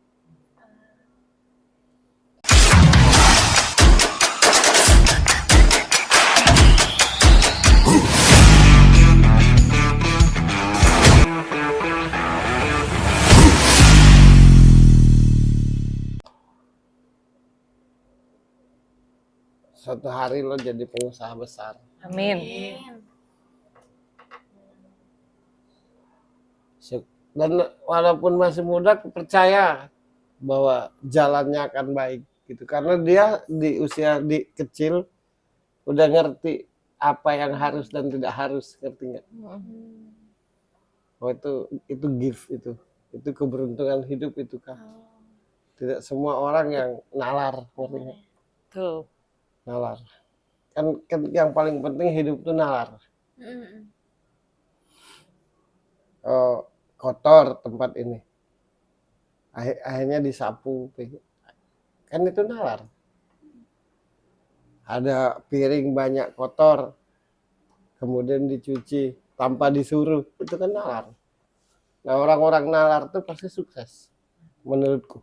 Suatu hari lo jadi pengusaha besar. Amin. Dan walaupun masih muda, aku percaya bahwa jalannya akan baik gitu. Karena dia di usia kecil udah ngerti apa yang harus dan tidak harus, ngerti nggak? Oh itu gift itu keberuntungan hidup itu kan. Tidak semua orang yang nalar, ngerti nggak? Betul. Nalar. Kan yang paling penting hidup itu nalar. Oh, kotor tempat ini. Akhirnya disapu, kan itu nalar. Ada piring banyak kotor, kemudian dicuci tanpa disuruh, itu kan nalar. Nah orang-orang nalar tuh pasti sukses, menurutku.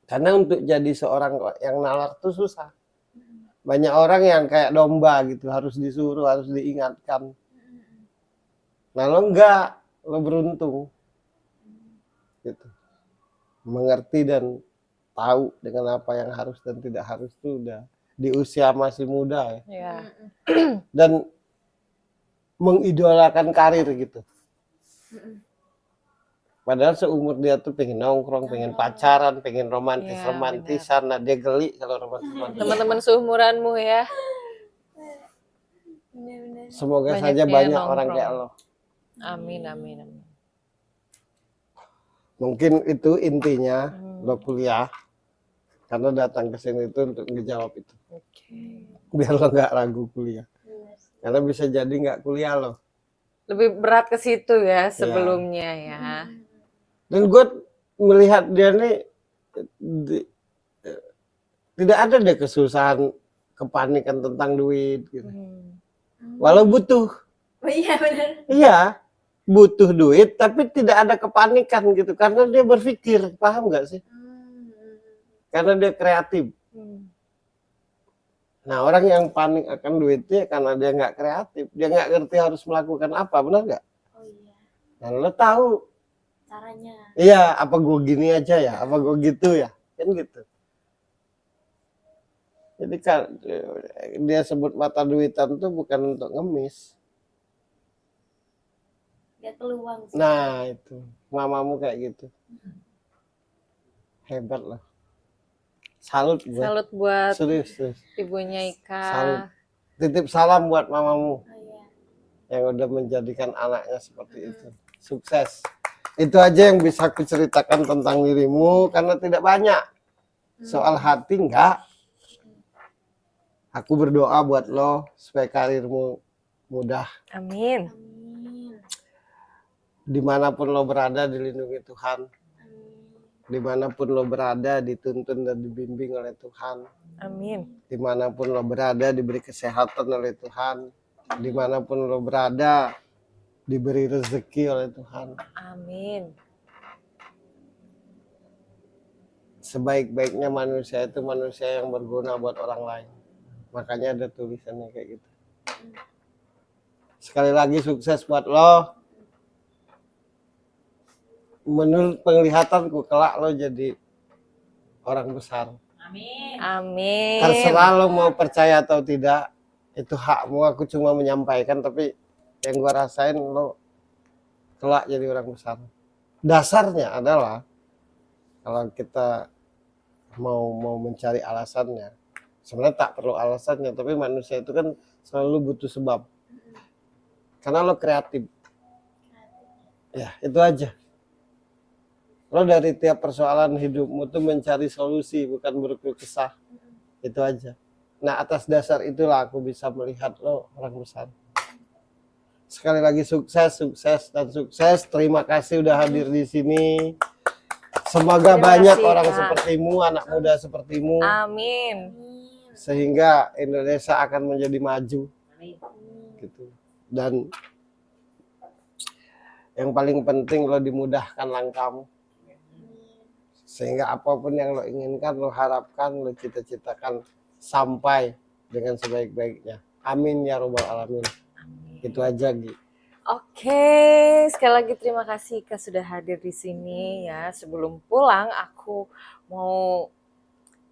Karena untuk jadi seorang yang nalar tuh susah. Banyak orang yang kayak domba gitu, harus disuruh, harus diingatkan. Nah lo enggak, lo beruntung. Gitu. Mengerti dan tahu dengan apa yang harus dan tidak harus itu udah di usia masih muda ya. Ya. Dan mengidolakan karir gitu. Padahal seumur dia tuh pengen nongkrong, pengen pacaran, pengen romantisan. Nah dia geli kalau romantis. Teman-teman seumuranmu ya. Benar-benar. Semoga Banyak saja yang banyak orang nongkrong. kayak lo. Amin, amin, amin. Mungkin itu intinya lo kuliah. Karena datang ke sini itu untuk ngejawab itu. Oke. Biar lo nggak ragu kuliah. Karena bisa jadi nggak kuliah lo. Lebih berat ke situ ya sebelumnya ya. Dan gue melihat dia nih tidak ada deh kesusahan, kepanikan tentang duit gitu. Walau butuh. Oh iya benar. Iya, butuh duit tapi tidak ada kepanikan gitu karena dia berpikir, paham nggak sih? Karena dia kreatif. Nah orang yang panik akan duitnya karena dia nggak kreatif, dia nggak ngerti harus melakukan apa, benar nggak? Oh iya. Nah lo tahu Caranya. iya, apa gue gini aja ya, apa gue gitu ya, kan gitu. Jadi kan dia sebut mata duitan tuh bukan untuk ngemis. Lihat peluang sih. Nah itu, mamamu kayak gitu. Hebat loh. Salut gue. Salut buat Serius. ibunya Ika. Salut. Titip salam buat mamamu Oh iya. yang udah menjadikan anaknya seperti itu. Sukses. Itu aja yang bisa aku ceritakan tentang dirimu karena tidak banyak. Soal hati enggak. Aku berdoa buat lo supaya karirmu mudah. Amin. Amin. Dimanapun lo berada dilindungi Tuhan. Amin. Dimanapun lo berada dituntun dan dibimbing oleh Tuhan. Amin. Dimanapun lo berada diberi kesehatan oleh Tuhan. Dimanapun lo berada diberi rezeki oleh Tuhan. Amin. Sebaik-baiknya manusia itu manusia yang berguna buat orang lain. Makanya ada tulisannya kayak gitu. Sekali lagi sukses buat lo. Menurut penglihatanku kelak lo jadi orang besar. Amin. Terserah lo mau percaya atau tidak, itu hakmu. Aku cuma menyampaikan, tapi yang gua rasain lo kelak jadi orang besar. Dasarnya adalah kalau kita mau mencari alasannya, sebenarnya tak perlu alasannya, tapi manusia itu kan selalu butuh sebab. Karena lo kreatif. Ya, itu aja. Lo dari tiap persoalan hidupmu tuh mencari solusi, bukan berkeluh kesah. Itu aja. Nah, atas dasar itulah aku bisa melihat lo orang besar. Sekali lagi sukses, sukses, dan sukses. Terima kasih udah hadir di sini. Semoga Terima banyak kasih, orang Kak. sepertimu, anak muda sepertimu. Amin. Sehingga Indonesia akan menjadi maju. Gitu. Dan yang paling penting lo dimudahkan langkahmu. Sehingga apapun yang lo inginkan, lo harapkan, lo cita-citakan sampai dengan sebaik-baiknya. Amin ya robbal alamin. Itu aja Gi. Oke, sekali lagi terima kasih Kak sudah hadir di sini ya. Sebelum pulang aku mau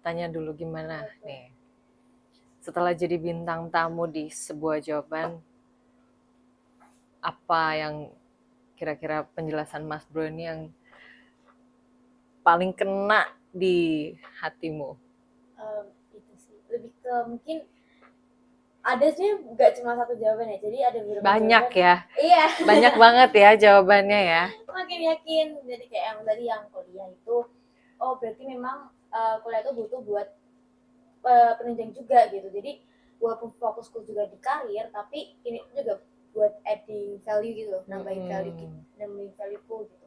tanya dulu gimana nih. Setelah jadi bintang tamu di sebuah jawaban, apa yang kira-kira penjelasan Mas Bro ini yang paling kena di hatimu? Itu sih lebih ke mungkin Ada sih nggak cuma satu jawaban ya, jadi ada beberapa Banyak jawaban. ya, Iya. banyak banget ya jawabannya ya. Makin yakin, jadi kayak yang tadi yang kuliah itu, oh berarti memang kuliah itu butuh buat penunjang juga gitu. Jadi walaupun fokusku juga di karir, tapi ini juga buat adding value gitu loh, nambahin valueku gitu.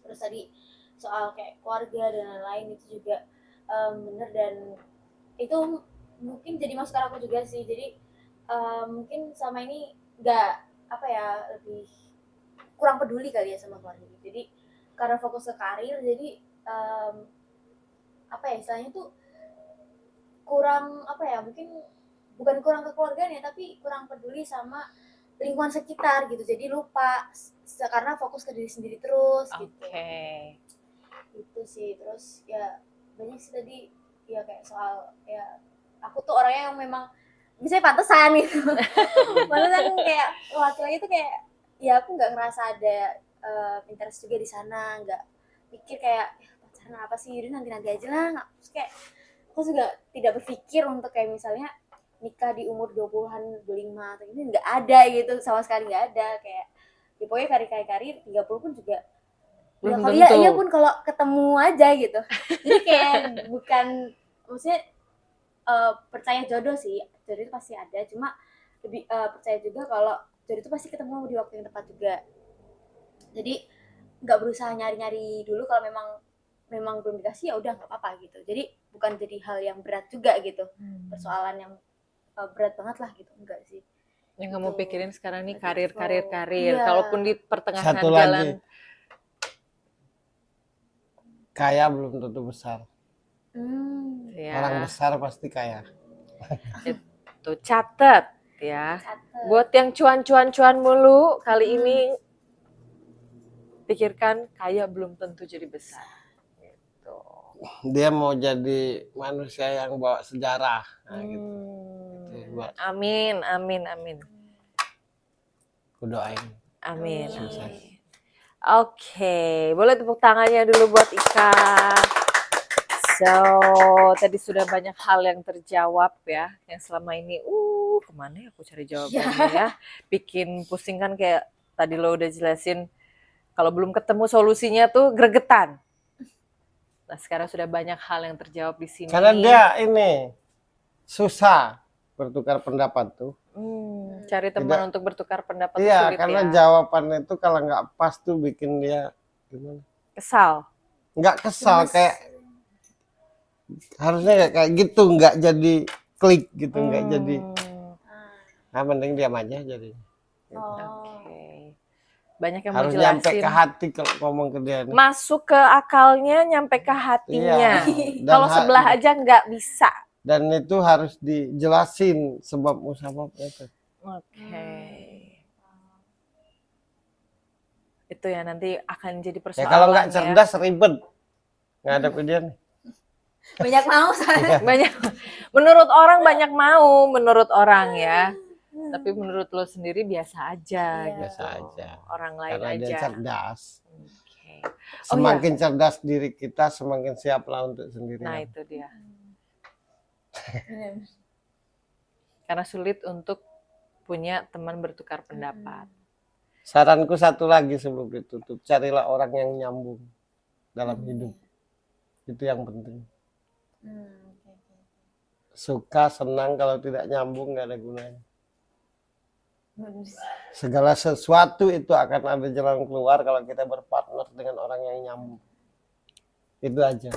Terus tadi soal kayak keluarga dan lain-lain itu juga bener, dan itu mungkin jadi masukan aku juga sih. Jadi mungkin sama ini nggak apa ya, lebih kurang peduli kali ya sama keluarga. Jadi karena fokus ke karir, jadi apa ya istilahnya tuh kurang apa ya, mungkin bukan kurang kekeluargaan ya, tapi kurang peduli sama lingkungan sekitar gitu. Jadi lupa karena fokus ke diri sendiri terus gitu. Itu sih. Terus ya banyak sih tadi ya, kayak soal ya aku tuh orangnya yang memang misalnya pantesan gitu. Pantesan kayak laki-laki itu kayak ya aku nggak ngerasa ada interest juga di sana, nggak pikir kayak pacaran apa sih, jadi nanti aja lah. Terus kayak aku juga tidak berpikir untuk kayak misalnya nikah di umur 20-an, 25 atau ini nggak ada gitu, sama sekali nggak ada. Kayak ya pokoknya karir 30 pun juga Belum ya, kalau tentu. iya pun kalau ketemu aja gitu. Jadi kayak bukan maksudnya percaya jodoh sih, jodoh itu pasti ada, cuma lebih percaya juga kalau jodoh itu pasti ketemu di waktu yang tepat juga. Jadi nggak berusaha nyari-nyari dulu, kalau memang belum dikasih ya udah nggak apa-apa gitu. Jadi bukan jadi hal yang berat juga gitu, persoalan yang berat banget lah gitu, enggak sih. Yang kamu pikirin sekarang nih karir. Iya. Kalaupun di pertengahan Satu jalan. lagi, kaya belum tentu besar. Ya. Orang besar pasti kaya. Itu catet ya. Catet. Buat yang cuan mulu, kali ini pikirkan kaya belum tentu jadi besar. Gitu. Dia mau jadi manusia yang bawa sejarah. Nah, gitu. Amin. Aku doain. Amin. Sukses. Oke, boleh tepuk tangannya dulu buat Ika. So, tadi sudah banyak hal yang terjawab ya, yang selama ini, kemana ya aku cari jawabannya ya. Bikin pusing kan, kayak tadi lo udah jelasin, kalau belum ketemu solusinya tuh gregetan. Nah, sekarang sudah banyak hal yang terjawab di sini. Karena dia ini susah bertukar pendapat tuh. Cari teman untuk bertukar pendapat iya, sulit karena ya. jawabannya itu kalau nggak pas tuh bikin dia gimana? Kesal. Nggak kesal, kayak harusnya kayak gitu, nggak jadi klik gitu, nggak jadi. Nah, mending diam aja jadi. Oke. Banyak yang Harus mau jelasin. nyampe ke hati kalau ngomong ke dia. Masuk ke akalnya, nyampe ke hatinya. Iya. Kalau sebelah aja nggak bisa. Dan itu harus dijelasin sebab musababnya itu. Oke. Itu ya nanti akan jadi Ya persoalan. kalau nggak cerdas ribet ngadepin dia nih. Banyak mau soalnya. Banyak. Menurut orang banyak mau, menurut orang ya. Tapi menurut lo sendiri biasa aja. Iya. Biasa aja. Orang lain Karena aja. dia cerdas. Oke. Semakin cerdas diri kita, semakin siaplah untuk sendirian. Nah itu dia. Karena sulit untuk punya teman bertukar pendapat. Saranku satu lagi sebelum ditutup, carilah orang yang nyambung dalam hidup. Itu yang penting. Suka, senang, kalau tidak nyambung nggak ada gunanya. Segala sesuatu itu akan ada jalan keluar kalau kita berpartner dengan orang yang nyambung. Itu aja.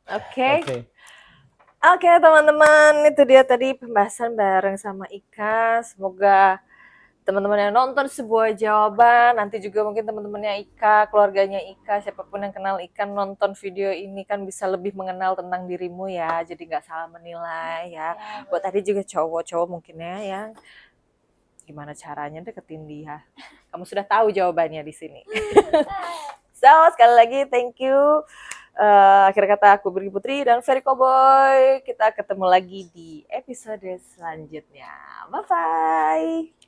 Oke. Oke teman-teman, itu dia tadi pembahasan bareng sama Ika. Semoga teman-teman yang nonton sebuah jawaban, nanti juga mungkin teman-temannya Ika, keluarganya Ika, siapapun yang kenal Ika nonton video ini kan bisa lebih mengenal tentang dirimu ya, jadi nggak salah menilai ya. Buat tadi juga cowok-cowok mungkin ya yang gimana caranya deketin dia. Kamu sudah tahu jawabannya di sini. So, sekali lagi thank you. Akhir kata aku Birgi Putri dan Ferry Cowboy. Kita ketemu lagi di episode selanjutnya. Bye-bye.